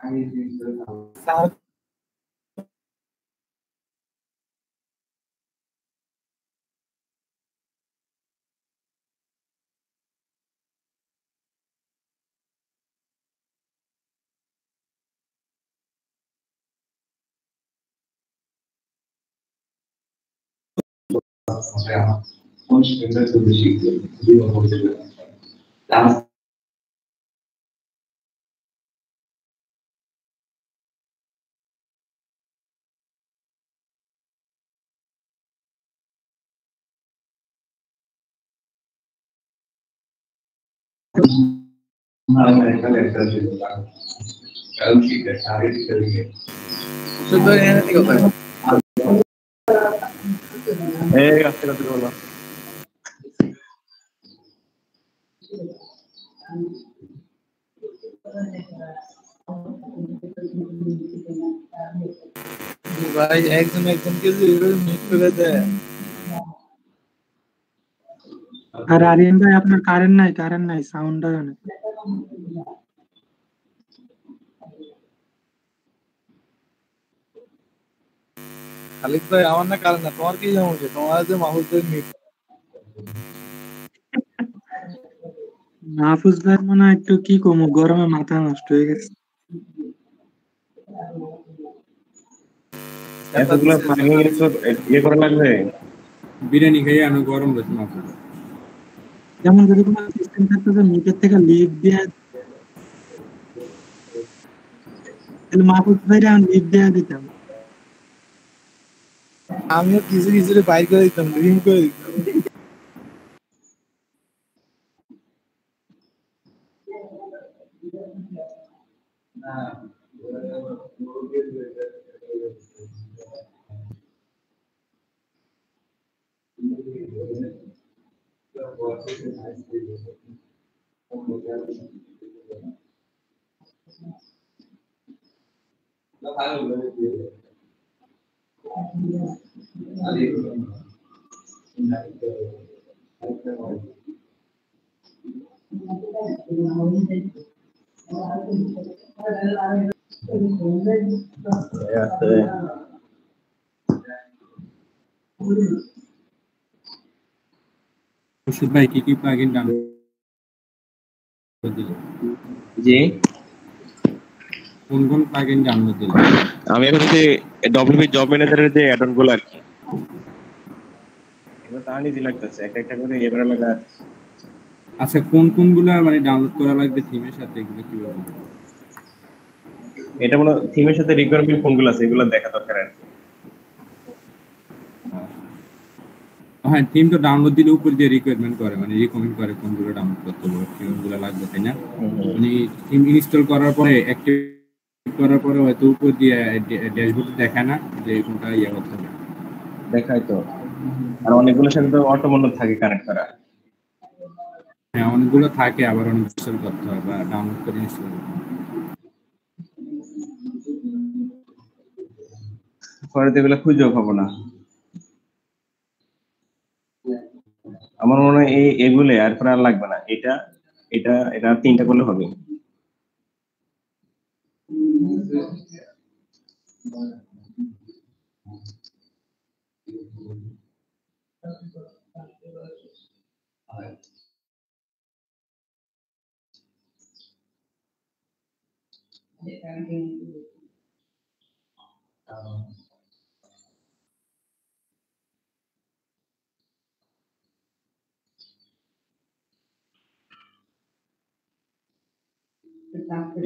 ভাই একজনকে মিট করে দেয়। আর আরিয়ান ভাই আপনার কারেন্ট নাই সাউন্ডটা জানে। খালিদ ভাই আমার না কারেন্ট না, তোমার কি সমস্যা? তোমার যে মাহুল মিট মাহফুজ ভাই মানে একটু কি কমু, গরমে মাথা নষ্ট হয়ে গেছে। এতগুলো প্লাগিং ইয়ে করা লাগবে। বিরিয়ানি খেয়ে আমি গরম রয়েছে মাথা। যেমন যদি কোনো সিস্টেম থাকতো যে নিচের থেকে লিফট দিয়ে, তাহলে মাহফুজ ভাইরা লিফট দিয়ে দিতাম। আমিও কিছু কিছু বাইর করে দিতাম, রিম করে দিতাম। খুরশিদ ভাই কি প্লাগইন ডাউনলোড দিলেন? জি, কোন কোন প্লাগইন ডাউনলোড দিলেন? আমি এখন যে ডব্লিউপি জব ম্যানেজারের যে অ্যাডন গুলো আর কি, এগুলো তার নিজে লাগতেছে একটা একটা করে এবার লাগা। আচ্ছা, কোন কোনগুলা মানে ডাউনলোড করা লাগবে থিমের সাথে, এগুলো কিভাবে? এটা মনে থিমের সাথে রিকোয়ারমেন্ট কোনগুলো আছে এগুলো দেখা দরকার আর কি। হ্যাঁ, থিম তো ডাউনলোড দিলে উপর দিয়ে রিকোয়ারমেন্ট করে, মানে রিকমেন্ড করে কোনগুলো ডাউনলোড করতে হবে, কোনগুলো লাগবে, তাই না? মানে থিম ইনস্টল করার পরে অ্যাক্টিভ করার পরে হয়তো উপর দিয়ে ড্যাশবোর্ডে দেখায় না যে কোনটা ইয়ে করতে হবে। দেখাই তো, আর অনেকগুলোর সাথে তো অটো মনে থাকে কানেক্ট করা। হ্যাঁ, অনেকগুলো থাকে, আবার অনেক ইনস্টল করতে হয় বা ডাউনলোড করে ইনস্টল করতে হয়। পরে তো এগুলো খুঁজেও পাবো না। আমার মনে হয় এগুলো আর পরে আর লাগবে না, এটা এটা এটা 3টা করলে হবে।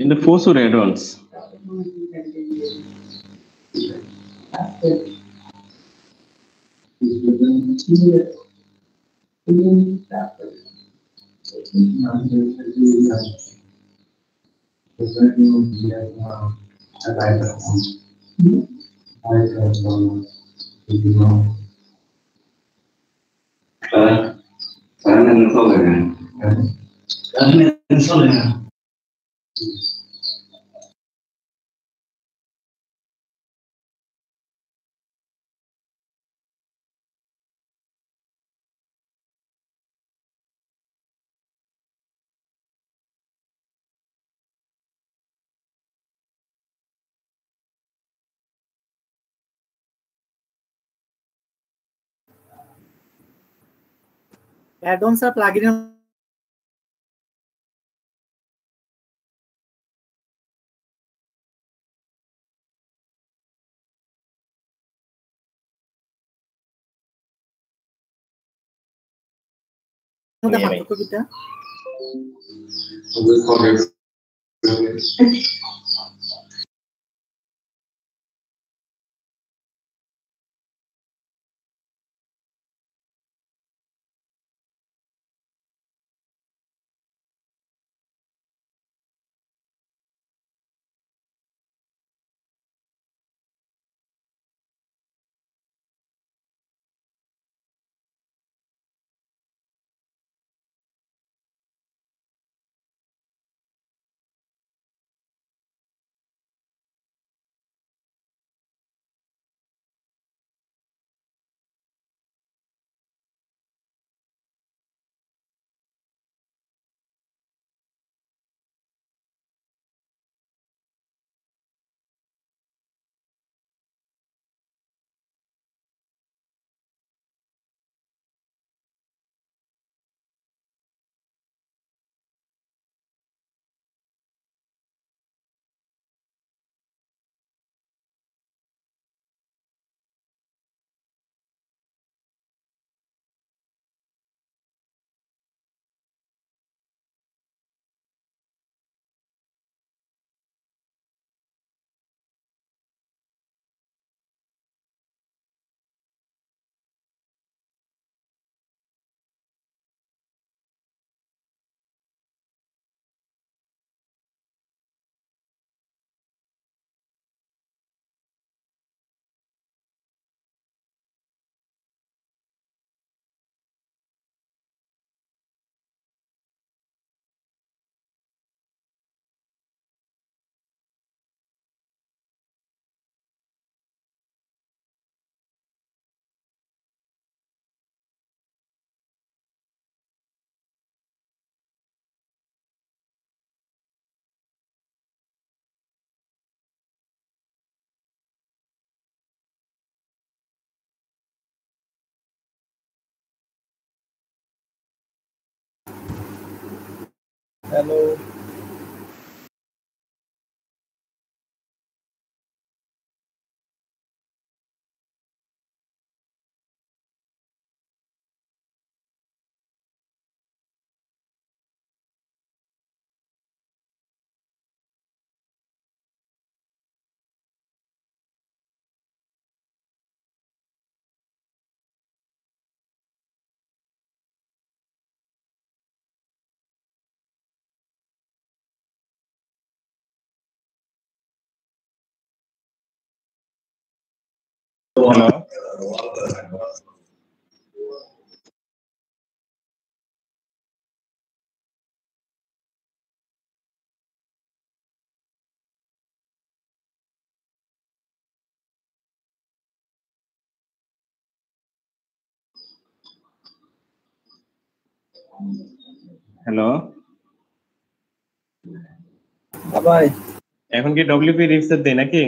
In the Fossur add-ons, addons আর প্লাগইনের মধ্যে পার্থক্য কিটা? হ্যালো হ্যালো হ্যালো ভাই এখন কি ডব্লিউপি রিসেট দেয় নাকি?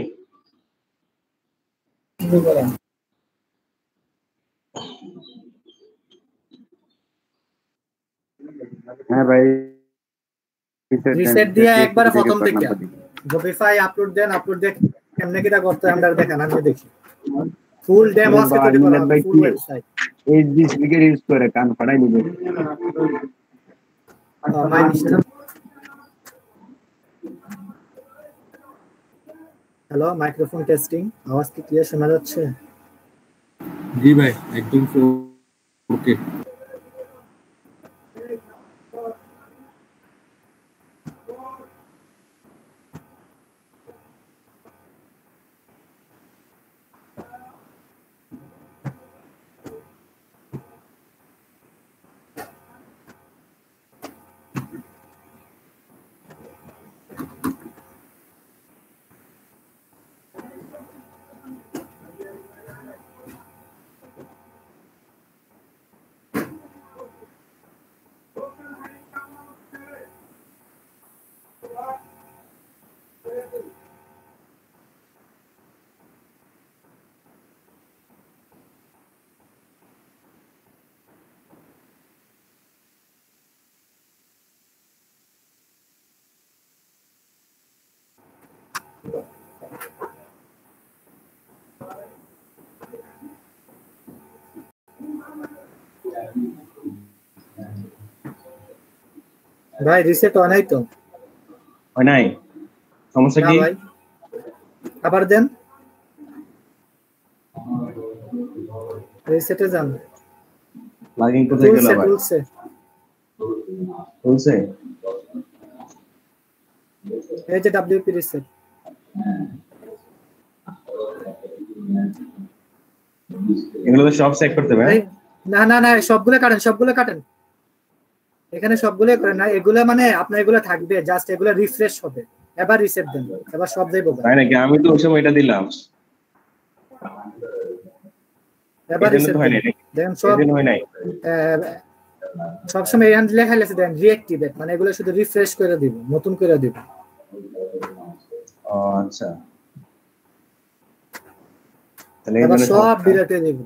হ্যাঁ ভাই রিসেট দিয়ে একবার প্রথম থেকে জবিফাই আপলোড দেন কেমনে কিটা করতে আমরা দেখেন আমি দেখি ফুল ডেমো আছে তৈরি করা হবে ফুল ওয়েবসাইট এইচডি স্পিকার ইউজ করে কান ফাটাই দিবে মাই মিস্টার হ্যালো মাইক্রোফোন টেস্টিং আওয়াজ কি ক্লিয়ার শোনা যাচ্ছে? জি ভাই একদম ওকে ভাই রিসেট হয় নাই তো? হয় নাই, সমস্যা কি? ভাই আবার দেন, রিসেটে যান। প্লাগইন কোথায় গেল ভাই? টুলসে এই যে ডব্লিউপি রিসেট। এগুলো তো সব চেক করতে হবে। না না না সবগুলো কাটেন এখানে সবগুলো করেন না, এগুলো মানে আপনার এগুলো থাকবে, জাস্ট এগুলো রিফ্রেশ হবে, এবার রিসেট দেন, এবার সব দেব। তাই নাকি? আমি তো ওই সময় এটা দিলাম, এবার রিসেট দেন সব হয় নাই। সব সময় এখানে লেখা আছে দেন রিঅ্যাক্টিভেট, মানে এগুলো শুধু রিফ্রেশ করে দিব, নতুন করে দিব। ও আচ্ছা, তাহলে এবার সব ডিলেটে দিব।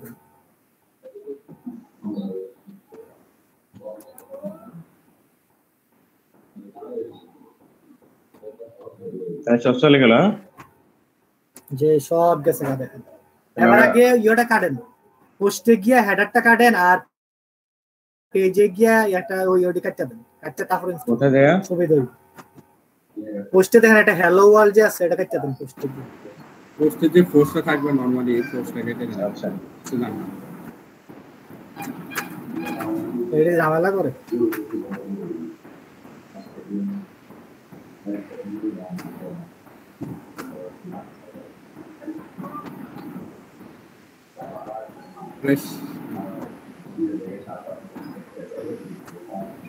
তাই সব চলে গেল যে সব গেছে না দেখেন। এবার আগে ইয়োটা কাটেন, পোস্টে গিয়ে হেডারটা কাটেন, আর পেজে গিয়ে একটা ওই ওডি কাটতে দেন, কাটতে তারপর কোথায় দেয়া ছবি দেই। পোস্টে দেখেন একটা হ্যালো ওয়ার্ল্ড যে আছে, এটা কাটতে দেন পোস্টে গিয়ে। পোস্টে যে পোস্টটা থাকবে নরমালি এই পোস্টটা কেটে দেন। আচ্ছা বুঝলাম না, এটা ঝামেলা করে।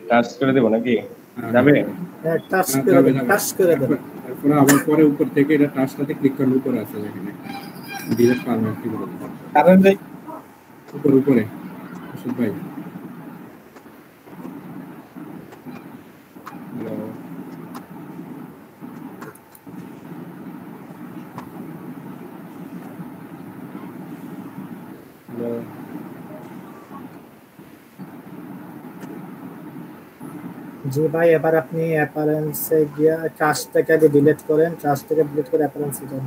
টাচ করে দেব নাকি? যাবে? হ্যাঁ টাচ করে দেব। তারপর আবার পরে উপর থেকে এটা টাচটাতে ক্লিক করলে উপরে আসে এখানে ডিলিট পারবেন কি বলবো কারণ ভাই উপরে সুদ ভাই জি ভাই, এবার আপনি অ্যাপারেন্সে গিয়ে ট্রাস্টটাকে আগে ডিলিট করেন, ট্রাস্টটাকে ডিলিট করে অ্যাপারেন্সে যান।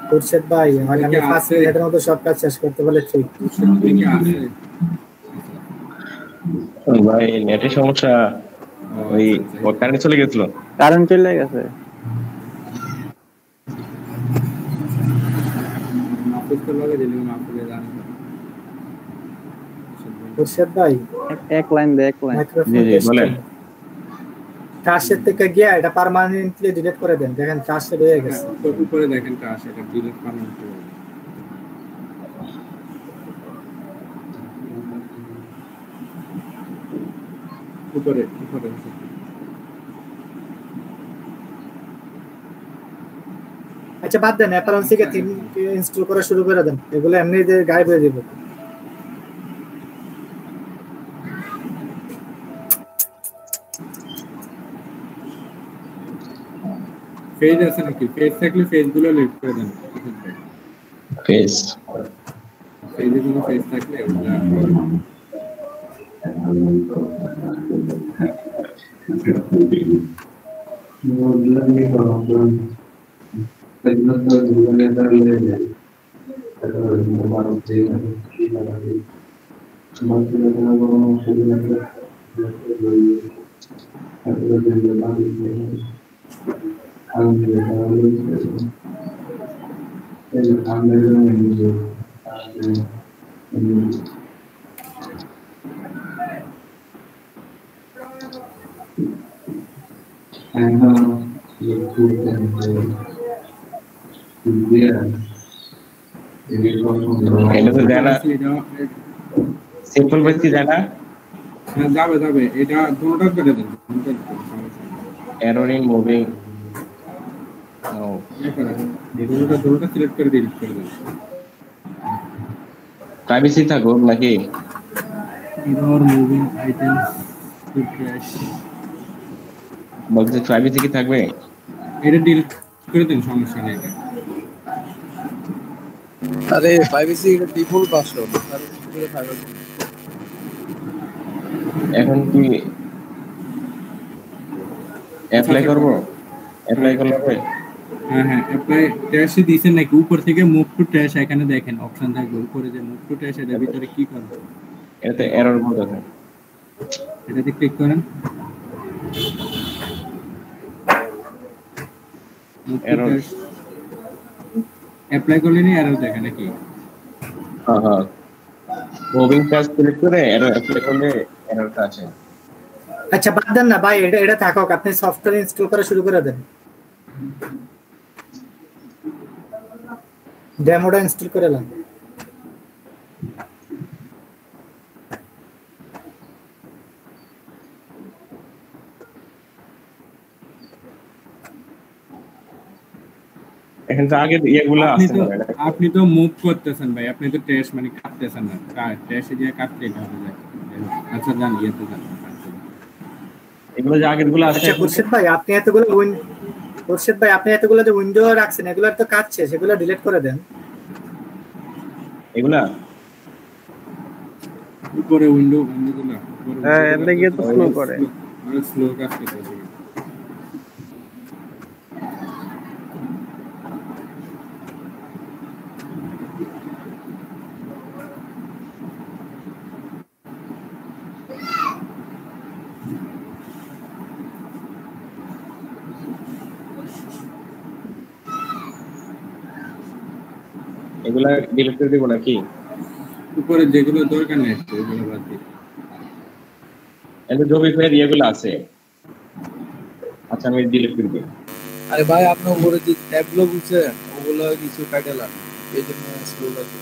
খুরশেদ ভাই, আগামী 5 মিনিটের মধ্যে সব কাজ শেষ করতে বলে ঠিক। ভাই নেটের সমস্যা, ওই কারেন্ট চলে গেছিল। কারেন্ট চলে গেছে। খুরশেদ ভাই, এক লাইন দে, এক লাইন। জি জি বলেন। ট্রাস্টের থেকে গিয়ে এটা পার্মানেন্টলি ডিলিট করে দেন, দেখেন ট্রাস্টেড হয়ে গেছে। উপরে দেখেন ট্রাস্ট, এটা ডিলিট পার্মানেন্টলি। উপরে উপরে আচ্ছা বাদ দেন, অ্যাপারেন্সিকে থিম ইনস্টল করা শুরু করে দেন, এগুলো এমনি যে গায়েব হয়ে যাবে। পেজ আছে নাকি? পেজ থাকলে পেজগুলো লিস্ট করে দেন। পেজ পেজে কোনো পেজ থাকলে ওটা সিম্পল ব্যক্তি জানা যাবে যাবে, এটা দুটোটা করে দেন। এরর ইন মুভিং দুটোটা সিলেক্ট করে ডিলিট করে দেন। প্রাইভেসি থাকুক নাকি error moving items two crash, বলতে প্রাইভেসি কি থাকবে? এটা ডিলিট করে দেন, সমস্যা নেই। আরে প্রাইভেসি ডিফল্ট পাসওয়ার্ড, তাহলে কি থাকবে? এখন কি অ্যাপ্লাই করব? অ্যাপ্লাই করলে হবে? হ্যাঁ হ্যাঁ, অ্যাপ্লাই ট্যাশে দিয়েছেন নাকি? উপর থেকে মুভ টু ট্যাশ এখানে দেখেন অপশন থাকবে উপরে, যে মুভ টু ট্যাশ, এর ভিতরে কি করব? এতে এরর কোড আছে, এটাতে ক্লিক করেন। এরর অ্যাপ্লাই করলে নি এরর দেখে নাকি? হ্যাঁ হ্যাঁ, মুভিং ট্যাব সিলেক্ট করে এরর অ্যাপ্লাই করলে এররটা আছে। আচ্ছা বাদ দেন না ভাই, এটা থাকুক, আপনি সফটওয়্যার ইনস্টল করা শুরু করে দেন, ডেমোটা ইনস্টল করে নেন। এখন তো আগে ইয়েগুলো আছে না, আপনি তো মুভ করতেছেন ভাই, আপনি তো ট্যাশ মানে কাটতেছেন না, ট্যাশে দিয়ে কাটতে এটা হবে। আচ্ছা জান, ইয়েতে জান এগুলো যে আগেরগুলো আছে। আচ্ছা খুরশেদ ভাই, আপনি এতগুলো যে উইন্ডো রাখছেন, এগুলোর তো কাজ শেষ, এগুলো ডিলিট করে দেন। এগুলা উপরে উইন্ডোগুলো হ্যাঁ, এর দিকে তো স্লো করে, অনেক স্লো কাজ করতেছে। এগুলা ডিলিট করে দিব নাকি? উপরে যেগুলো দরকার নেই ওগুলো বাদ দিই। এতে জবি ফাইল এগুলো আছে, আচ্ছা আমি ডিলিট করে দিই। আরে ভাই, আপনার উপরে যে ট্যাবগুলো বুঝছে ওগুলো কিছু কাটে লাগে, এই জন্য স্লো লাগে।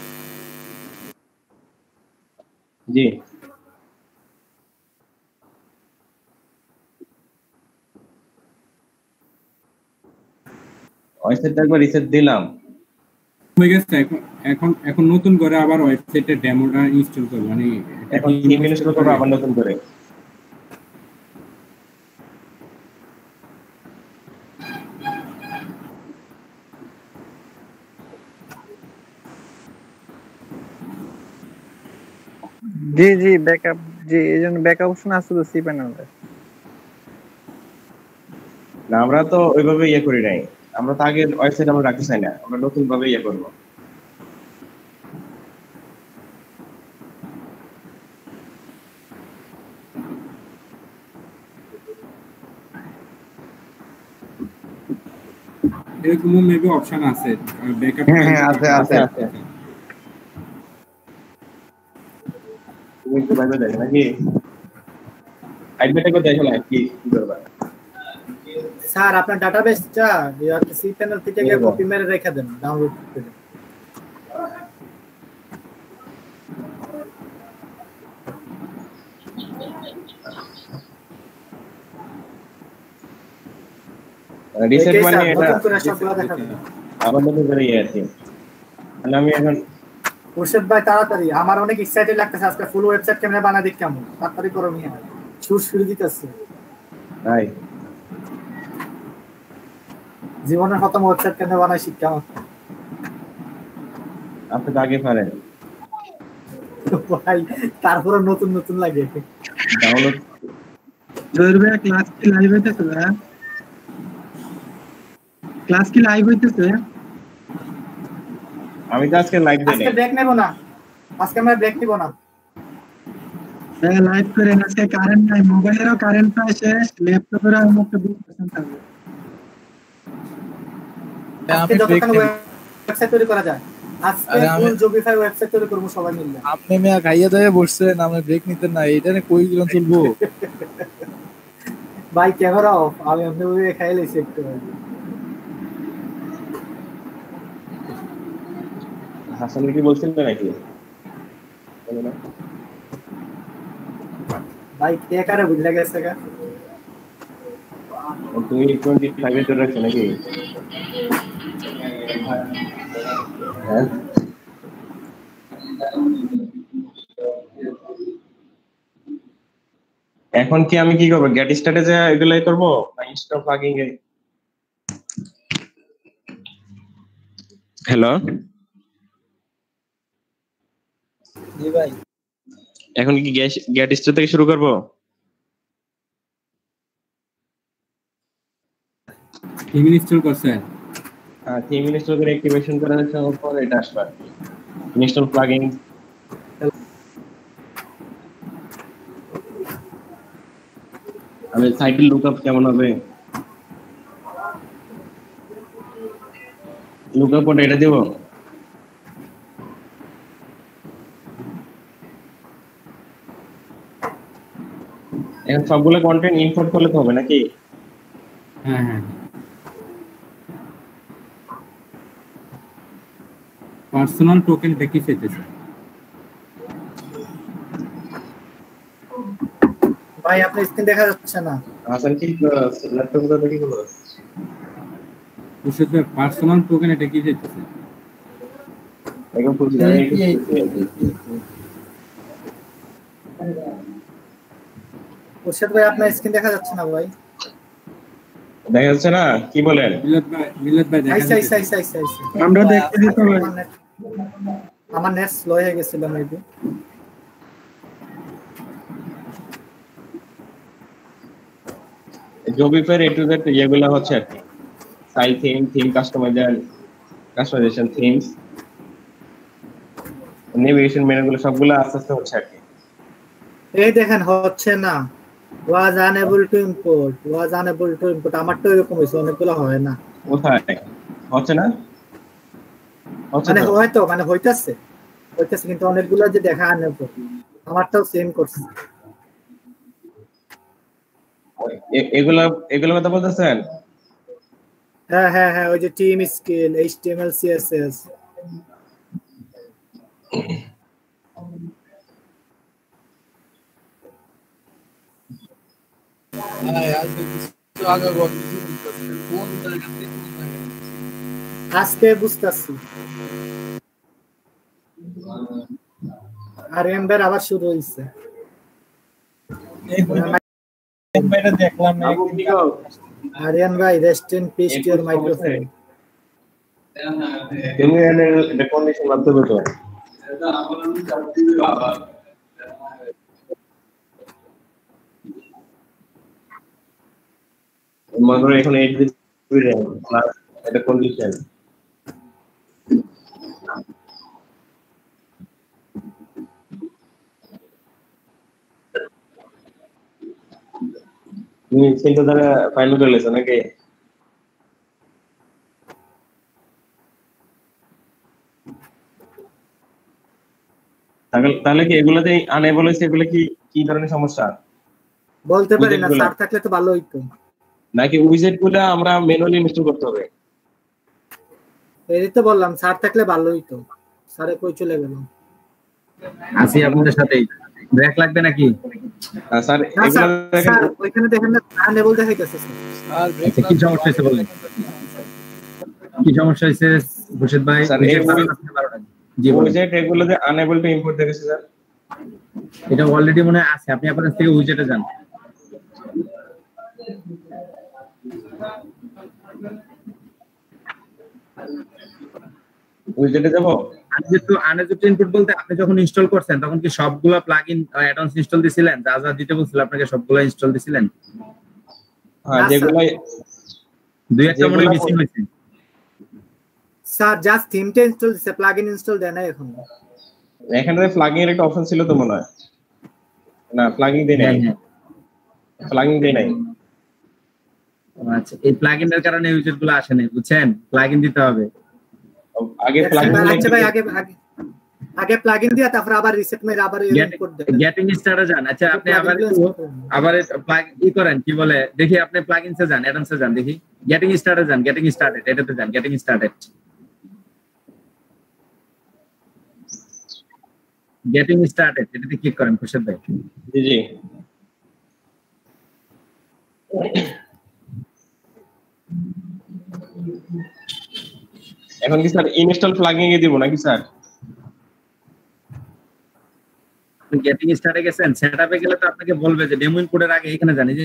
জি ওয়েবসাইটটা একবার রিসেট দিলাম, হয়ে গেছে। এখন এখন নতুন করে আবার ওয়েবসাইটের ডেমোটা ইনস্টল করব, মানে এখন থিম ইনস্টল করব আবার নতুন করে। জি জি ব্যাকআপ যে এইজন্য ব্যাকআপ অপশন আছে তো cPanel-এ। না আমরা তো ওইভাবে ইয়ে করি নাই, আমরা তো আগের ওয়েবসাইট আমরা রাখতে চাই না, আমরা নতুন ভাবে ইয়ে করবো। এরকম মেবি অপশন আছে ব্যাকআপ। হ্যাঁ আছে তুমি একটু ভাবে দেখো নাকি আইডিটা কো দেখো না কি করবা। স্যার আপনার ডাটাবেসটা cPanel থেকে গিয়ে কপি মেরে রেখে দেন ডাউনলোড করে। রিসেট মানে এটা নতুন করে সবগুলো দেখাবেন। আবার নতুন করে ইয়ে আছে, মানে আমি এখন মুর্শিদ ভাই তাড়াতাড়ি, আমার অনেক এক্সাইটেড লাগতেছে আজকে ফুল ওয়েবসাইট কেমনে বানাই দেখ কেমন তাড়াতাড়ি করো মিয়া, শুরু দিতেছে ভাই জীবনের প্রথম ওয়েবসাইট কেমনে বানাই শিক্ষা আমার। আপনি তো আগে পারেন ভাই, তারপরে নতুন নতুন লাগে ডাউনলোড। জয়ের ভাই ক্লাস কি লাইভ হইতেছে? না ক্লাস কি লাইভ হইতেছে? আমি তো আজকে লাইভ দেই আজকে ব্রেক নেব না, আজকে আমরা ব্রেক নিব না। হ্যাঁ লাইভ করে আজকে কারেন্ট নাই, মোবাইলেরও কারেন্ট প্রায় শেষ, ল্যাপটপেরও আর মাত্র 2% থাকবে। আজকে যতক্ষণ ওয়েবসাইট তৈরি করা যায় আজকে ফুল জবিফাই ওয়েবসাইট তৈরি করব সবাই মিলে। আপনি মিয়া খাইয়া দাইয়া বসছেন, আমরা ব্রেক নিতেন না, এটা নে কই গিলন চলবো ভাই ক্যামেরা অফ, আমি আপনি ওই খাই লইছি একটু। হাসান কি বলছেন নাকি? ভাই কে কারে বুঝলা গেছে গা? তুমি 25 এর রাখছ নাকি? হ্যাঁ এখন কি আমি কি করব, গেট স্টার্টে যা এগুলাই করব না ইনস্টল প্লাগইন এ? হ্যালো জি ভাই, এখন কি গেট স্টার্ট থেকে শুরু করব? থিম ইনস্টল করছেন? হ্যাঁ থিম ইনস্টল করে অ্যাক্টিভেশন করা হচ্ছে, পর এটা আসবে ইনস্টল প্লাগইন। আমি সাইটের লুকআপ কেমন হবে, লুকআপ ওটা এটা দেব। এখন সবগুলো কন্টেন্ট ইম্পোর্ট করলে তো হবে নাকি? হ্যাঁ হ্যাঁ পার্সোনাল টোকেন দেখি চাইতেছে ভাই আপনার স্ক্রিন দেখা যাচ্ছে না। হাসান কি ল্যাপটপটা দেখি হলো বুঝতে পার্সোনাল টোকেন এটা কি চাইতেছে? একদম পুরো মুর্শিদ ভাই আপনার স্ক্রিন দেখা যাচ্ছে না ভাই। দেখা যাচ্ছে না? কি বলেন? মিলাদ ভাই দেখা যাচ্ছে? আমরা দেখতে দিতে ভাই, আমার নেট স্লো হয়ে গেছিল মেবি। জবিফার এ টু জেড এগুলো হচ্ছে আর কি, site theme customisation themes, navigation মেনুগুলো সবগুলো আস্তে আস্তে হচ্ছে আর কি। এই দেখেন হচ্ছে না, was unable to import আমার তো এরকম হইছে, অনেকগুলো হয় না। কোথায় হচ্ছে না? হচ্ছে মানে তো হয়তো মানে হইতাছে কিন্তু অনেকগুলো যে দেখা আনবো, আমারটাও সেম করছে। এগুলো কথা বলতেছেন? হ্যাঁ ওই যে টিম স্কিল, HTML CSS। আজকে বুঝতেছি আর এমবার আবার শুরু হইছে। দেখলাম না আরিয়ান ভাই, rest in peace to your microphone. তুমি এর কন্ডিশন মানতে হবে তো। মনে করো এখন 8 জিবি RAM প্লাস এটা কন্ডিশন তুমি চিন্তা দ্বারা ফাইল করে লেছো নাকি? তাহলে কি এগুলোতে আনএবল হইছে, এগুলো কি ধরনের সমস্যা বলতে পারি না স্যার, থাকলে তো ভালো হইতো। নাকি উইজেট গুলো আমরা ম্যানুয়ালি ইনস্টল করতে হবে? এই তো বললাম স্যার থাকলে ভালো হইতো। স্যারে কই চলে গেল? আসি আপনাদের সাথেই। ব্রেক লাগবে নাকি? স্যার এগুলো দেখেন, ওইখানে দেখেন না আনএবল দেখাইতেছে স্যার। আচ্ছা কি সমস্যা হইছে বলেন, কি সমস্যা হইছে মুর্শিদ ভাই? স্যার জি উইজেট এগুলোতে আনএবল টু ইম্পোর্ট দেখাচ্ছে স্যার। এটা অলরেডি মনে আছে, আপনি আপনাদের থেকে উইজেটে যান। উইজেটে যাব। আনএবল ইনপুট বলতে আপনি যখন ইনস্টল করছেন তখন কি সবগুলা প্লাগইন অ্যাডঅনস ইনস্টল দিছিলেন? যা যা দিতে বলছিল আপনাকে সবগুলা ইনস্টল দিছিলেন? হ্যাঁ, যেগুলো দুই একটা মনে মিসিং হইছে স্যার। জাস্ট থিমটা ইনস্টল দিছে, প্লাগইন ইনস্টল দেয় না এখন। এখানে প্লাগইন এর একটা অপশন ছিল তো মনে হয়। না প্লাগইন দেই নাই, প্লাগইন দেই নাই। আচ্ছা, এই প্লাগইনের কারণে ইউজার গুলো আসে না, বুঝছেন? প্লাগইন দিতে হবে আগে। প্লাগইন আচ্ছা ভাই, আগে প্লাগইন দিয়া তারপর আবার রিসেট মেরে আবার ইম্পোর্ট দেন। গেটিং স্টার্টে যান। আচ্ছা আপনি আবার প্লাগ করেন, কি বলে দেখি, আপনি প্লাগইনসে যান, অ্যাডঅনসে যান, দেখি গেটিং স্টার্টে যান, গেটিং স্টার্টেড এটাতে যান, গেটিং স্টার্টেড। গেটিং স্টার্টেড এটাতে ক্লিক করেন খুশিদ ভাই। জি জি। এখন কি স্যার ইনস্টল প্লাগইন এ দিব নাকি স্যার? গেটিং স্টার্টে গেছেন, সেটআপে গেলে তো আপনাকে বলবে যে ডেমো ইনপুটের আগে এখানে জানি যে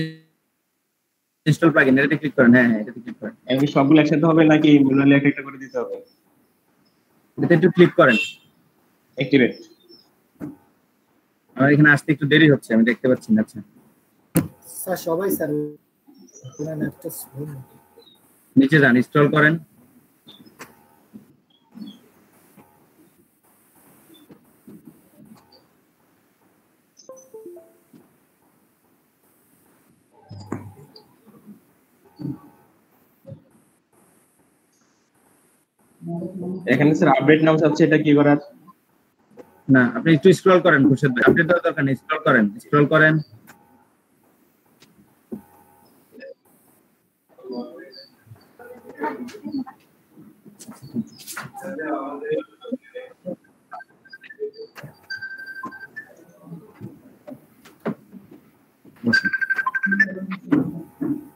ইনস্টল প্লাগইন, এটাতে ক্লিক করেন। হ্যাঁ এটাতে ক্লিক করেন। এমনি সবগুলো একসাথে হবে নাকি ম্যানুয়ালি একটা করে দিতে হবে? এটাতে একটু ক্লিক করেন, অ্যাক্টিভেট। আমার এখানে আসতে একটু দেরি হচ্ছে, আমি দেখতে পাচ্ছি না। আচ্ছা স্যার সবাই স্যার নিচে যান, ইনস্টল করেন। এখানে স্যার আপডেট নাম চাচ্ছে, এটা কি করার? না আপনি একটু স্ক্রল করেন খুশিদ ভাই, আপডেট দেওয়ার দরকার নেই, স্ক্রল করেন, স্ক্রল করেন।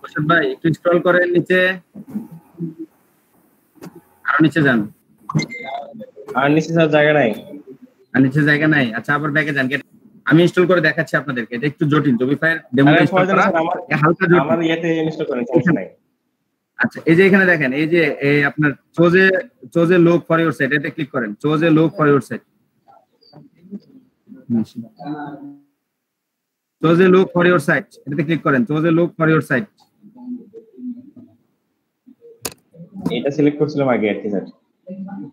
খুশিদ ভাই একটু স্ক্রল করেন নিচে, আরো নিচে যান। আর নিচে স্যার জায়গা নাই, আর নিচে জায়গা নাই। আচ্ছা আবার ব্যাকে যান, আমি ইনস্টল করে দেখাচ্ছি আপনাদেরকে। এটা একটু জটিল, জবিফায়ার ডেমো ইনস্টল করা হালকা জটিল। আমার ইয়েতে ইনস্টল করেন, সমস্যা নাই। আচ্ছা এই যে এখানে দেখেন, এই যে এই আপনার choose look for your site, এতে ক্লিক করেন। Choose look for your site, choose look for your site, এটাতে ক্লিক করেন। Choose look for your site, এটা সিলেক্ট করছিলাম আগে আর কি স্যার।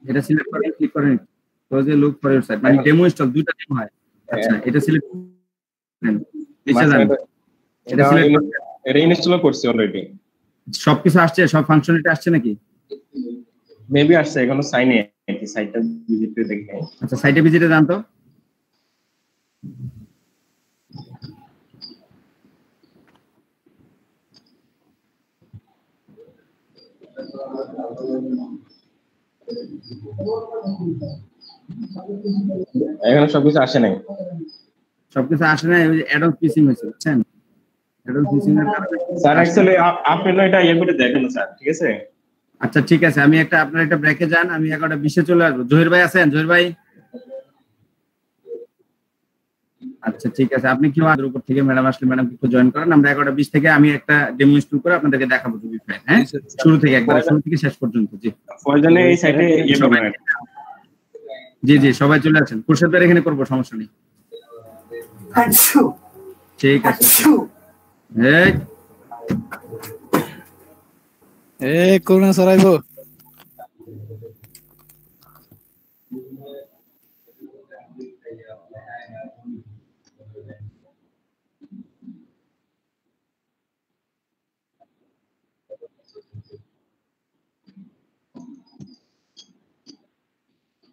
এটা সিলেক্ট করে ক্লিক করেন। Choose look for your site মানে ডেমো ইনস্টল, দুটো ডেমো হয়। আচ্ছা এটা সিলেক্ট করেন, নিচে যান। এটা সিলেক্ট করেন, এটা ইনস্টল করছি অলরেডি। সবকিছু আসছে, সব ফাংশনালিটি আসছে নাকি? মেবি আসছে, এখনো সাইন এ কি সাইটটা ভিজিট করে দেখি। আচ্ছা সাইটে ভিজিটে যান তো। এখানে সবকিছু আসে নাই, সবকিছু আসে নাই, ওই অ্যাডঅন ফিশিং হয়েছে, বুঝছেন? অ্যাডঅন ফিশিং এর কারণে স্যার অ্যাকচুয়ালি আপনি এটা ইয়ে করে দেখেন স্যার, ঠিক আছে? আচ্ছা ঠিক আছে, আমি আপনার একটা ব্রেকে যান, আমি 11:20 চলে আসবো। জহির ভাই আছেন? জহির ভাই আচ্ছা ঠিক আছে, আপনি কি আমাদের উপর থেকে ম্যাডাম আসলে ম্যাডাম একটু জয়েন করেন। আমরা 11:20 থেকে আমি একটা ডেমো ইনস্টল করে আপনাদেরকে দেখাবো জবিফায়ার। হ্যাঁ শুরু থেকে একবার শুরু থেকে শেষ পর্যন্ত। জি ফয়জালে এই সাইটে ইয়ে করবেন। জি জি সবাই চলে আসেন, খুরশেদ ভাই এখানে করবো, সমস্যা নেই। ঠিক আছে। এই করোনা ছড়াইবো।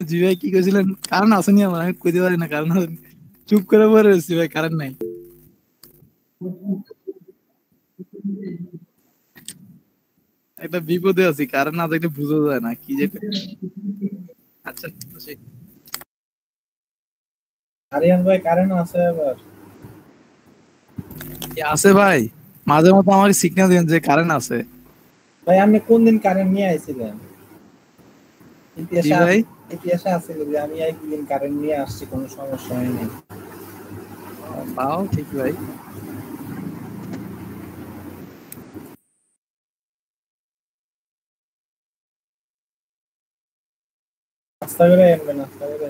জি ভাই কি কইছিলেন? কারণ আসেনি আমার, আমি কইতে পারি না কারণ চুপ করে পড়ে রয়েছি ভাই, কারণ নাই। একটা বিপদে আছি, কারণ না দেখলে বুঝা যায় না কি যে। আচ্ছা আরিয়ান ভাই কারেন্ট আছে আবার? আছে ভাই, মাঝে মধ্যে আমার সিগন্যাল দেন যে কারেন্ট আছে। ভাই আপনি কোন দিন কারেন্ট নিয়ে আইছিলেন? জি ভাই ইতিহাসে আছে যে আমি একদিন কারেন্ট নিয়ে আসছি, কোনো সমস্যা হয়নি। তাও ঠিক ভাই। নাস্তা করে আনবেন, নাস্তা করে।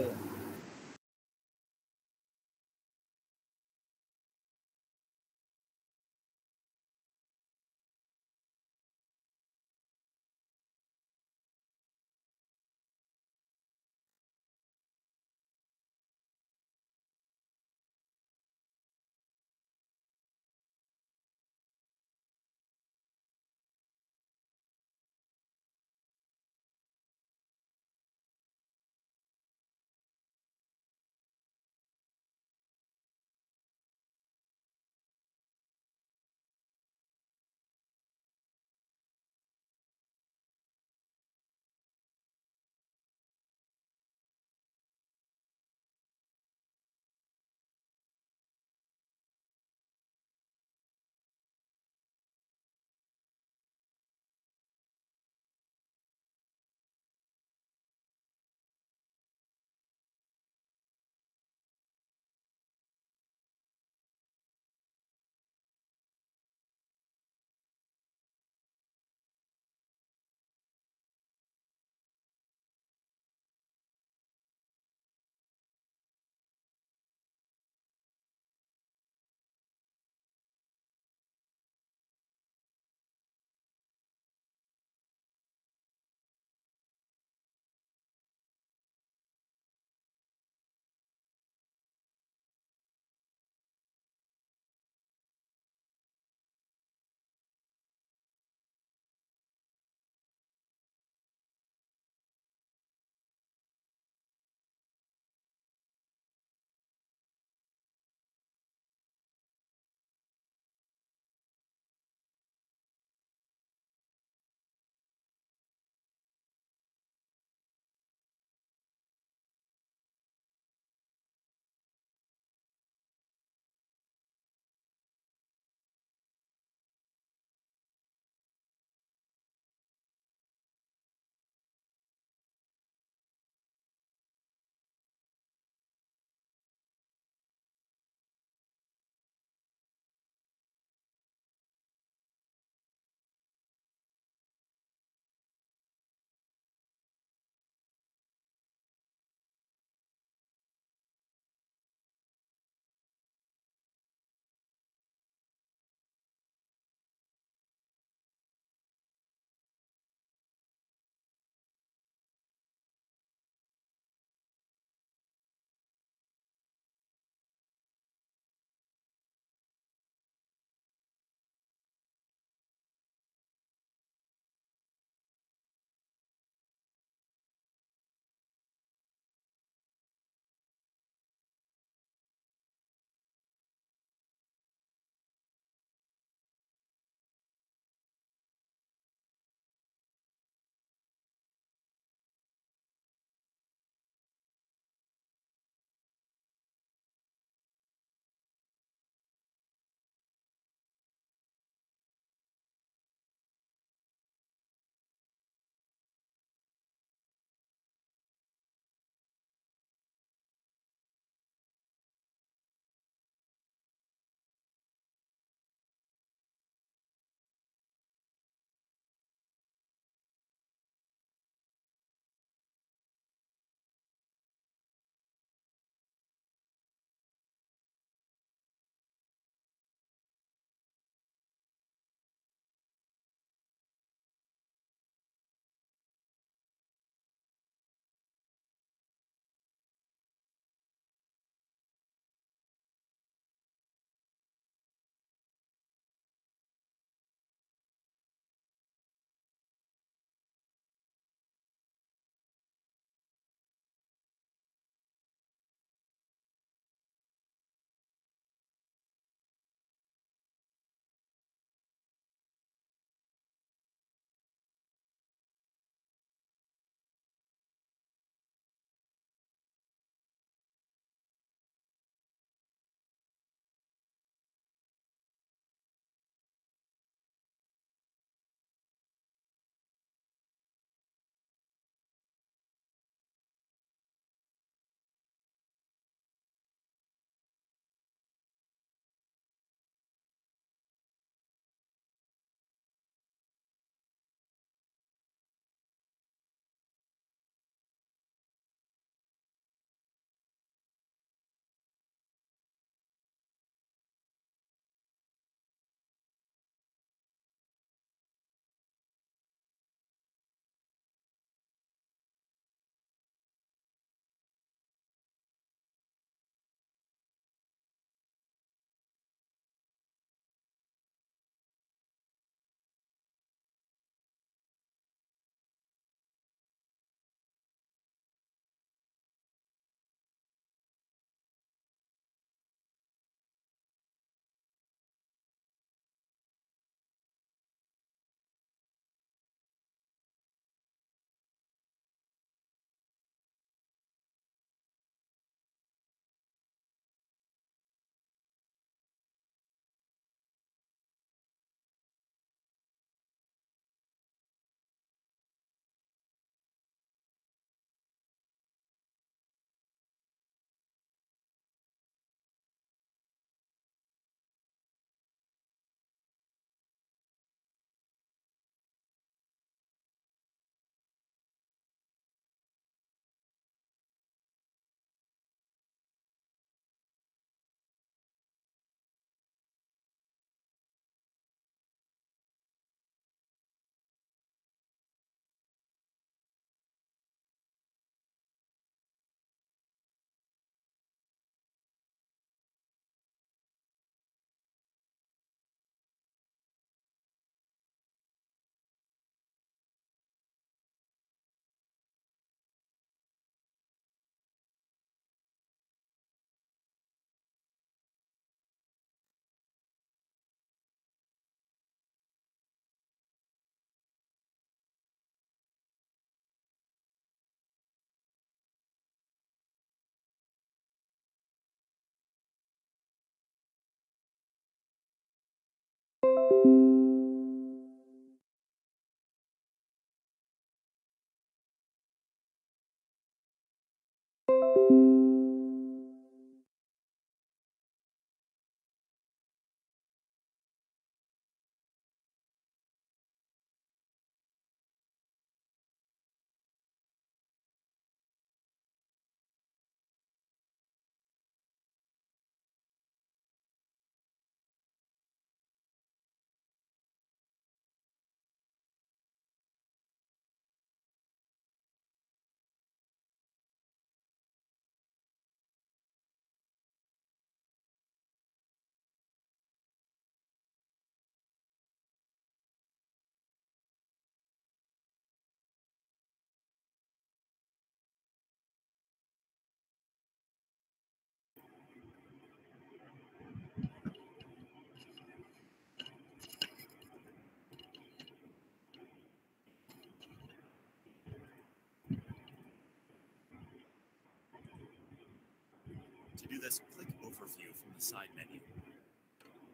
overview from the side menu.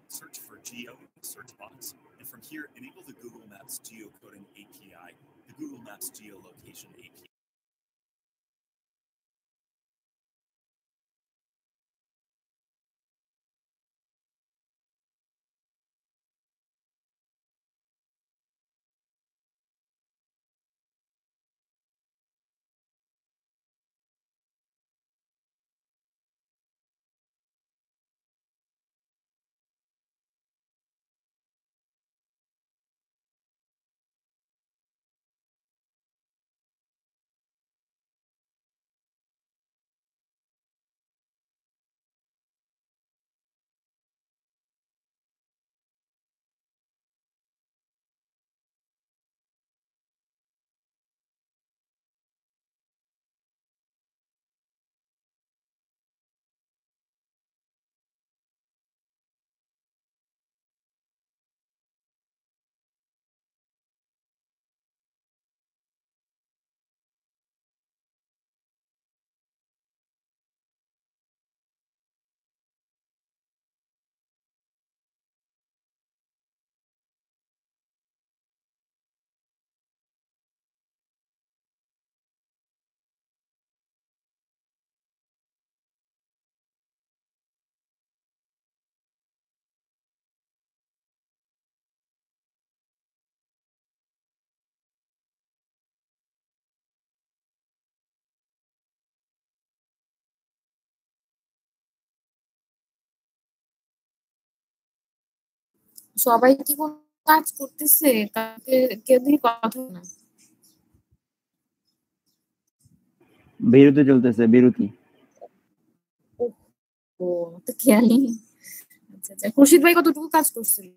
Search for Geo in the search box, and from here, enable the Google Maps geocoding API, the Google Maps geolocation API. সবাই কি কোন কাজ করতেছে? কাকে কেউ দিয়ে কথা না। বিরতি চলতেছে, বিরতি। ও তো খেয়ালই। আচ্ছা আচ্ছা, খুরশিদ ভাই কতটুকু কাজ করছিল?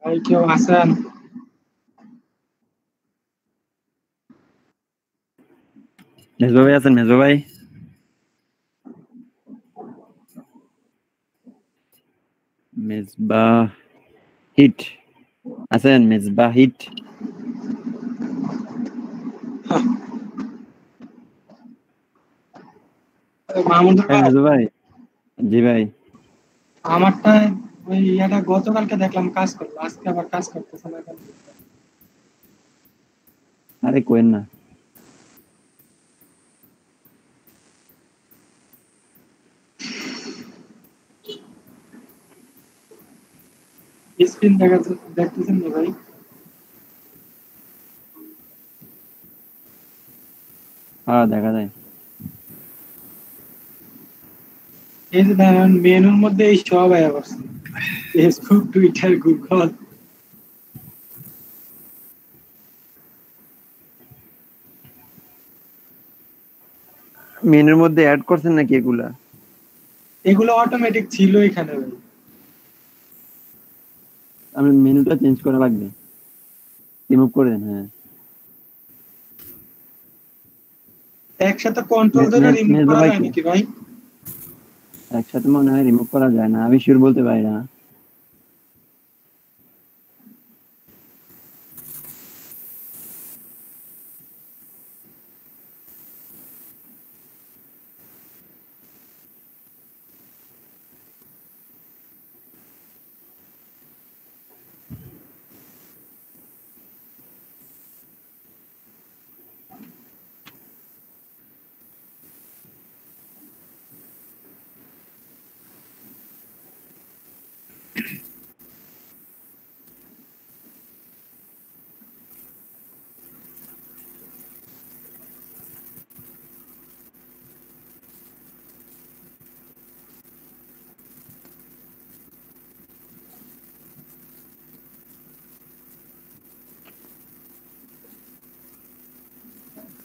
ভাই কেউ আছেন? মেজবা ভাই আছেন? মেজবা ভাই মেজবা হিট আছেন? মেজবা হিট মাহমুদ ভাই, মেজবা ভাই। জি ভাই, আমারটা ওই ইয়াটা গতকালকে দেখলাম কাজ করলো, আজকে আবার কাজ করতেছে না কেন? আরে কোয়েন না স্ক্রিন দেখতেছেন না ভাই? হ্যাঁ দেখা যায়। এই যে দেখেন মেনুর মধ্যে এই সব আয়া করছে, ফেসবুক, টুইটার, গুগল। মেনুর মধ্যে অ্যাড করছেন নাকি এগুলা? এগুলো অটোমেটিক ছিল এখানে ভাই। আমি মেনুটা চেঞ্জ করা লাগবে, রিমুভ করে দেন। হ্যাঁ একসাথে কন্ট্রোল ধরে রিমুভ করা যায় নাকি ভাই? একসাথে মনে হয় রিমুভ করা যায় না, আমি শিওর বলতে পারি না।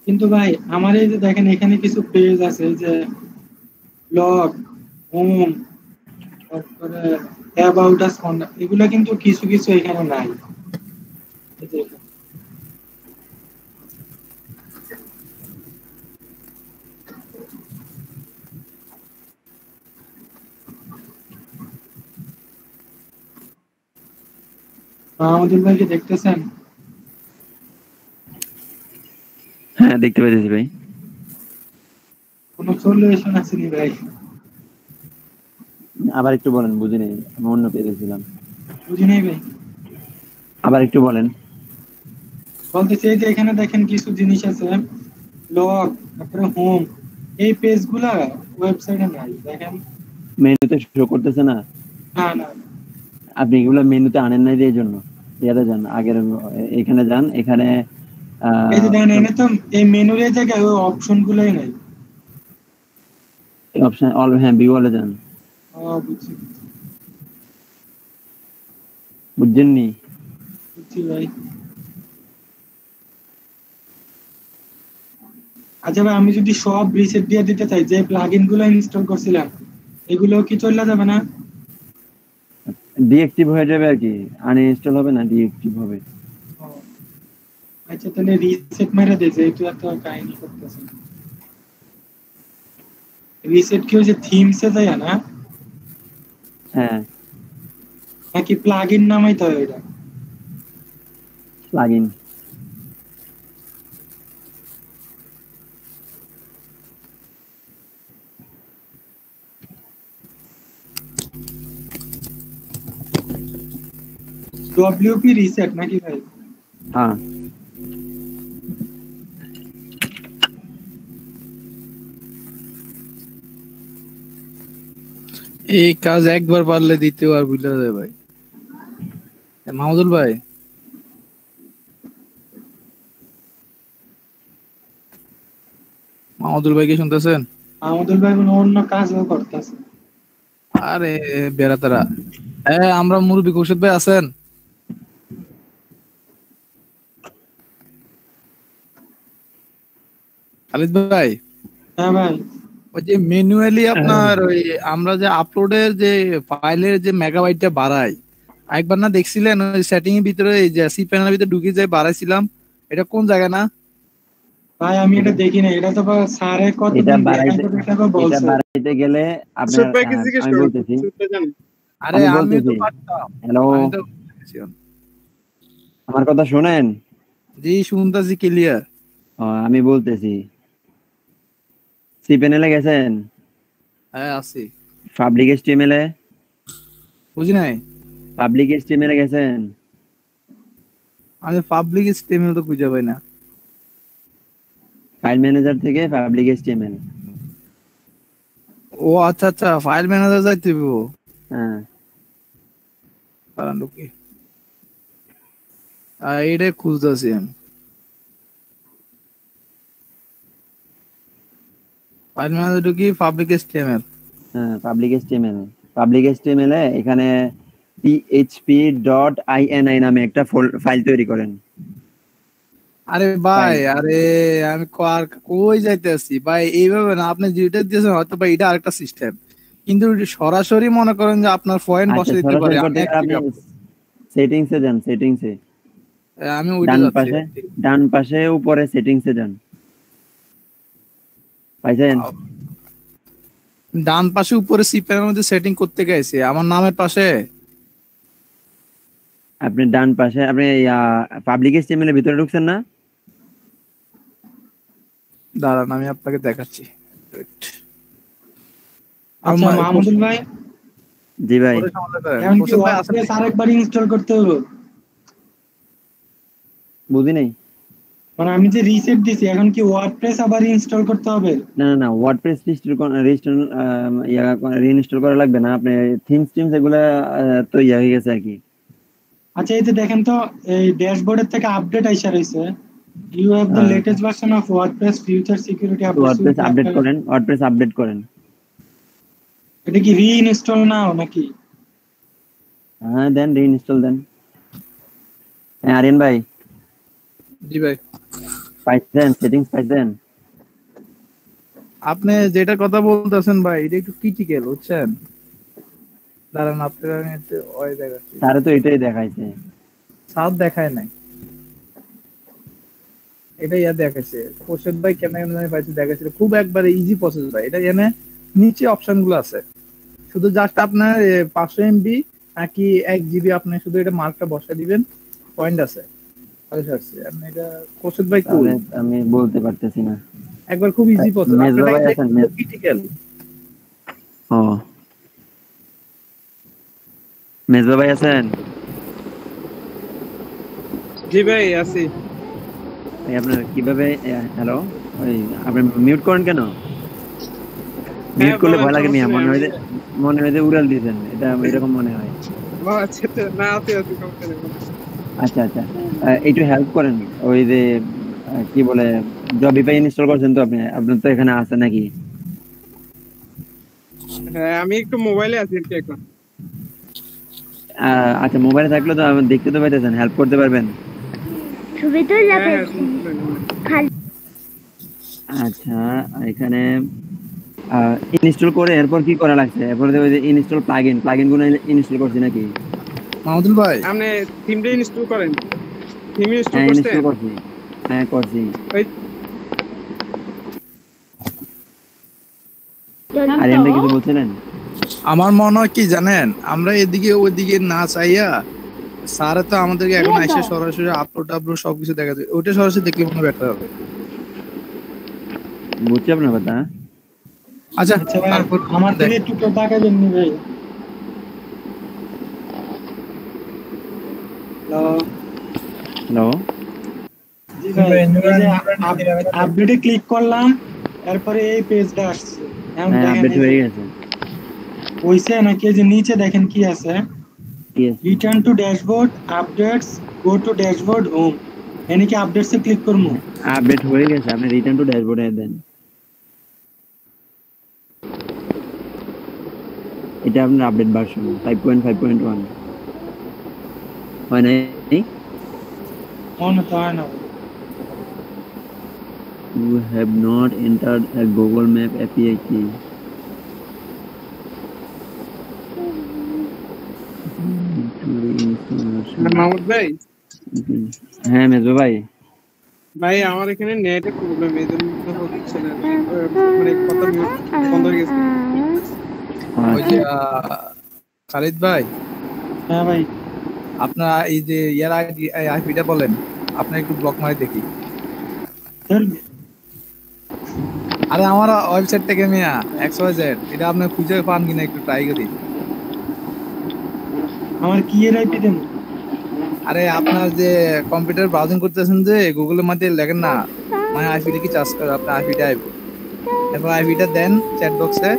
কিন্তু ভাই আমার এই যে দেখেন এখানে কিছু পেজ আছে, এই যে ব্লগ, হোম, তারপরে অ্যাবাউট আস, এগুলা কিন্তু কিছু কিছু এখানে নাই। এই যে আমাদের ভাইকে দেখতেছেন? হ্যাঁ দেখতে পেয়েছি ভাই। কোনো সলিউশন আছে নি ভাই? আবার একটু বলেন, বুঝি নেই, আমি অন্য পেজে ছিলাম। বুঝি নাই ভাই, আবার একটু বলেন। বলতেছি এই যে এখানে দেখেন কিছু জিনিস আছে, ব্লগ, তারপরে হোম, এই পেজগুলা ওয়েবসাইটে নাই দেখেন। মেনুতে শো করতেছে না? না না, আপনি এগুলো মেনুতে আনেন নাই এই জন্য। ইয়াতে যান, আগের এখানে যান, এখানে এই যে দেখেন এখানে তো এই মেনুর এই জায়গায় ওই অপশন গুলাই নাই। অপশন অল, হ্যাঁ ভিউ অলে যান। বুঝছি বুঝছেন নি? বুঝছি ভাই। আচ্ছা ভাই, আমি যদি সব রিসেট দিয়ে দিতে চাই, যে প্লাগইন গুলো ইনস্টল করছিলাম এগুলো কি চলে যাবে না? ডিএক্টিভ হয়ে যাবে আর কি, আনইনস্টল হবে না, ডিএক্টিভ হবে। আচ্ছা তাহলে রিসেট মেরে দে, যেহেতু এত কাহিনী করতেছে। রিসেট কি হচ্ছে থিমসে যায় না? হ্যাঁ নাকি প্লাগইন নামাইতে হয় এটা? প্লাগইন। ডব্লিউপি রিসেট নাকি ভাই? হ্যাঁ এই কাজ একবার পারলে দ্বিতীয়বার ভুলে যায় ভাই। মাহমুদুল ভাই, মাহমুদুল ভাই কি শুনতেছেন? মাহমুদুল ভাই কোনো অন্য কাজও করতেছে। আরে বেড়াতারা, হ্যাঁ আমরা মুরব্বী কৌশিক ভাই আছেন? খালিদ ভাই, হ্যাঁ ভাই, ওই যে ম্যানুয়ালি আপনার ওই আমরা যে আপলোডের যে ফাইলের যে মেগাবাইটটা বাড়াই, একবার না দেখছিলেন ওই সেটিং এর ভিতরে, এই যে সি প্যানেলের ভিতরে ঢুকে যায় বাড়াইছিলাম, এটা কোন জায়গা না ভাই? আমি এটা দেখি না, এটা তো স্যারে কত এটা দিন বাড়াইতে, দেখাইতে বলছে। এটা বাড়াইতে গেলে আপনার আমি বলতেছি, আরে আমি তো পারতাম। হ্যালো, আমার কথা শুনেন? জি শুনতাছি ক্লিয়ার। আমি বলতেছি, সি প্যানেলে গেছেন? হ্যাঁ আছি। পাবলিক এইচটিএমএল এ? বুঝি নাই। পাবলিক এইচটিএমএল এ গেছেন? আমি পাবলিক এইচটিএমএল তো খুঁজে পাই না। ফাইল ম্যানেজার থেকে পাবলিক HTML। ও আচ্ছা আচ্ছা, ফাইল ম্যানেজার যাইতে হবে। হ্যাঁ কারণ কি এইটা খুঁজতেছি আমি। ফাইল ম্যানেজার ঢুকি পাবলিক HTML। হ্যাঁ পাবলিক HTML এ এখানে php.ini নামে একটা ফাইল তৈরি করেন। আরে ভাই, আরে আমি কই যাইতেছি ভাই, এইভাবে না, আপনি যেটা দিয়েছেন হয়তো বা এটা আরেকটা সিস্টেম, কিন্তু সরাসরি মনে করেন যে আপনার পয়েন্ট বসে দিতে পারে। আপনি সেটিংসে যান, সেটিংসে আমি ওইটা যাচ্ছি, ডান পাশে উপরে সেটিংসে যান, পাইছেন? ডান পাশে উপরে সি প্যানেলের মধ্যে সেটিং করতে গেছে আমার নামের পাশে। আপনি ডান পাশে আপনি পাবলিক HTML এর ভিতরে ঢুকছেন না? দাঁড়ান আমি আপনাকে দেখাচ্ছি। আচ্ছা মাহমুদুল ভাই। জি ভাই। আরেকবার ইনস্টল করতে হবে? বুঝি নাই। মানে আমি যে রিসেট দিছি এখন কি ওয়ার্ডপ্রেস আবার ইনস্টল করতে হবে? না না না, ওয়ার্ডপ্রেস রিইনস্টল করা লাগবে না। আপনি থিমস এগুলা তো হয়ে গেছে আর কি। আচ্ছা এই যে দেখেন তো, এই ড্যাশবোর্ডের থেকে আপডেট আইসা রইছে, you have the latest version of WordPress future security update. WordPress update করেন। এটা কি রিইনস্টল নাও নাকি? হ্যাঁ দেন, রিইনস্টল দেন। হ্যাঁ আরিয়ান ভাই। জি ভাই। পাইছেন সেটিংস পাইছেন? আপনি যেটা কথা বলতেছেন ভাই এটা একটু ক্রিটিক্যাল, বুঝছেন? দাঁড়ান আপনারা একটু ওই দেখাচ্ছি। তারে তো এটাই দেখাইছে। সাউথ দেখায় নাই, এটা দেখাইছে। খোরশেদ ভাই কেন পাইছে দেখাইছিল, খুব একবারে ইজি প্রসেস ভাই। এটা এনে নিচে অপশন গুলো আছে, শুধু জাস্ট আপনার 500 MB নাকি 1 GB আপনি শুধু এটা মার্কটা বসা দিবেন, পয়েন্ট আছে। আপনি এটা খোরশেদ ভাই আমি বলতে পারতেছি না, একবার খুব ইজি প্রসেস। ক্রিটিক্যাল। ও মেজবা ভাই আছেন? জি ভাই আছি। আপনার কিভাবে হ্যালো ওই আপনি মিউট করেন কেন? মিউট করলে ভয় লাগে মিয়া, মনে হয় যে উড়াল দিয়েছেন, এটা এরকম মনে হয়। আচ্ছা আচ্ছা, একটু হেল্প করেন। ওই যে কি বলে জবিপাই ইনস্টল করছেন তো আপনি? আপনার তো এখানে আছে নাকি? হ্যাঁ আমি একটু মোবাইলে আছি এখন। আচ্ছা মোবাইলে থাকলে তো দেখতে তো পাইতেছেন, হেল্প করতে পারবেন? ছবি তো যাবে। আচ্ছা এখানে ইনস্টল করে এরপর কি করা লাগছে? এরপর ওই যে ইনস্টল প্লাগইন গুলো ইনস্টল করছি নাকি মাহমুদুল ভাই? আপনি থিমটা ইনস্টল করেন। থিম ইনস্টল করছি। হ্যাঁ করছি। আর এমনি কিছু বলছিলেন? আমার মনে হয় কি জানেন, আমরা এদিকে ওইদিকে না চাইয়া স্যারে তো আমাদেরকে এখন এসে সরাসরি আপলোড সবকিছু দেখা যায়, ওইটা সরাসরি দেখলে মনে বেটার হবে। বুঝছি আপনার কথা। আচ্ছা তারপর আমার দিকে একটু তাকাবেন নি ভাই। হ্যালো জি ভাই, আপডেটে ক্লিক করলাম, তারপরে এই পেজটা আসছে। এখন আপডেট হয়ে গেছে। ওইসে নাকি যে নিচে দেখেন কি আছে, return to dashboard, updates, go to dashboard, home. এনে কি আপডেটসে ক্লিক করব? আপডেট হয়ে গেছে, আপনি রিটার্ন টু ড্যাশবোর্ডে দেন। এটা আপনার আপডেট ভার্সন 5.5.1 হয় নাই? মনে তো হয় না। You have not entered a Google Map API key. Mahmud ভাই। হ্যাঁ মেজো ভাই। ভাই আমার এখানে নেটের প্রবলেম, এই জন্য হচ্ছে না, মানে কথা বন্ধ হয়ে গেছে। ওই যে খালিদ ভাই। হ্যাঁ ভাই। আপনার এই যে ইয়ার আইপিটা বলেন, আপনি একটু ব্লক মারি দেখি। আরে আমার ওয়েবসাইট থেকে মিয়া XYZ, এটা আপনি খুঁজে পান কিনা একটু ট্রাই করি। আমার কি এর আইপি দেন? আরে আপনার যে কম্পিউটার ব্রাউজিং করতেছেন যে গুগলের মধ্যে লেখেন না মানে আইপিটা কি চার্জ করে আপনি আইপিটা আইব এরপর আইপিটা দেন চ্যাট বক্সে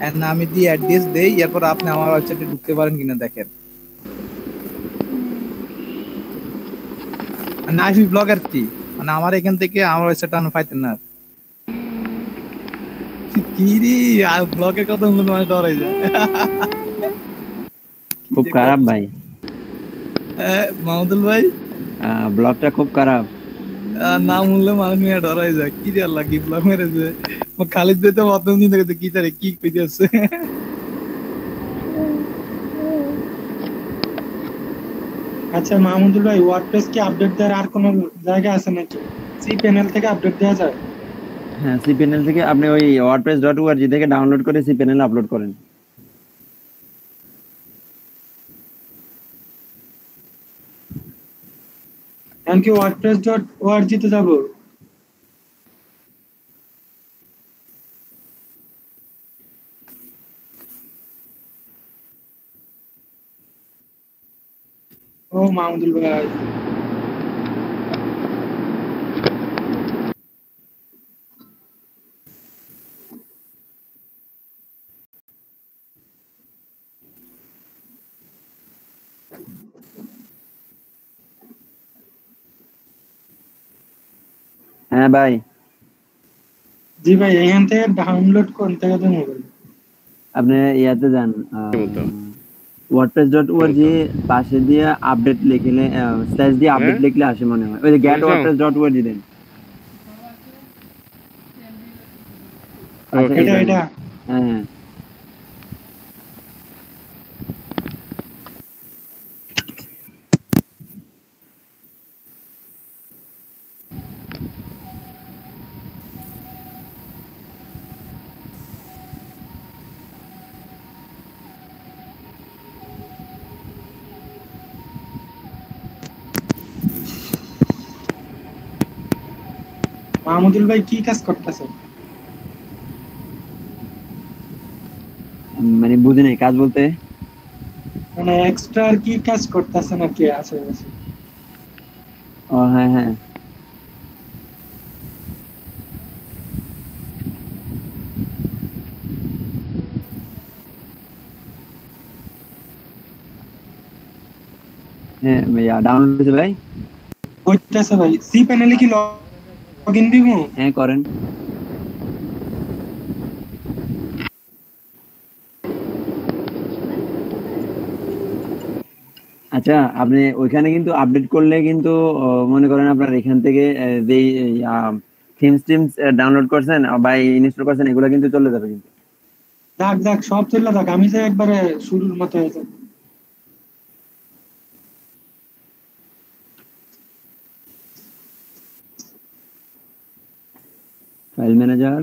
এন্ড আমি দি অ্যাড্রেস দেই এরপর আপনি আমার ওয়েবসাইটে ঢুকতে পারেন কিনা দেখেন মানে আইপি ব্লগার কি মানে আমার এখান থেকে আমার ওয়েবসাইটটা আমি পাইতেন না কি রে আর ব্লগের কথা বলতে মানে ডরাই যায় খুব খারাপ ভাই মাহমুদুল ভাই ব্লগটা খুব খারাপ না বললে মানুষ নিয়ে ডরাই যায় কি রে আল্লাহ কি ব্লগ মেরেছে খালিদ ভাই তো প্রথম দিন থেকে কি তারে কি কইতে আছে আচ্ছা মাহমুদুল ভাই ওয়ার্ডপ্রেস কি আপডেট দেওয়ার আর কোনো জায়গা আছে নাকি সি প্যানেল থেকে আপডেট দেওয়া যায় হ্যাঁ সি প্যানেল থেকে আপনি ওই wordpress.org থেকে ডাউনলোড করে সি প্যানেলে আপলোড করেন আমি কি wordpress.org তে যাব ও মাহমুদুল ভাই হ্যাঁ ভাই জি ভাই এখান থেকে ডাউনলোড করতে হবে মোবাইল আপনি ইয়াতে যান wordpress.org পাশে দিয়ে আপডেট লিখলে স্ল্যাশ দিয়ে আপডেট লিখলে আসে মনে হয় ওই যে get wordpress.org দেন এটা হ্যাঁ মাহমুদুল ভাই কি কাজ করতেছেন মানে বুঝি নাই কাজ বলতে মানে এক্সট্রা আর কি কাজ করতেছেন আর কি আছে ও হ্যাঁ হ্যাঁ হ্যাঁ ভাইয়া ডাউনলোড হয়েছে ভাই হইতাছে ভাই সি প্যানেলে কি লগইন দিব হ্যাঁ করেন আচ্ছা আপনি ওইখানে কিন্তু আপডেট করলে কিন্তু মনে করেন আপনার এখান থেকে যে থিমস ডাউনলোড করছেন বা ইনস্টল করছেন এগুলো কিন্তু চলে যাবে কিন্তু দেখ সব চলে যাক আমি যে একবারে শুরুর মতো হয়ে যাব ফাইল ম্যানেজার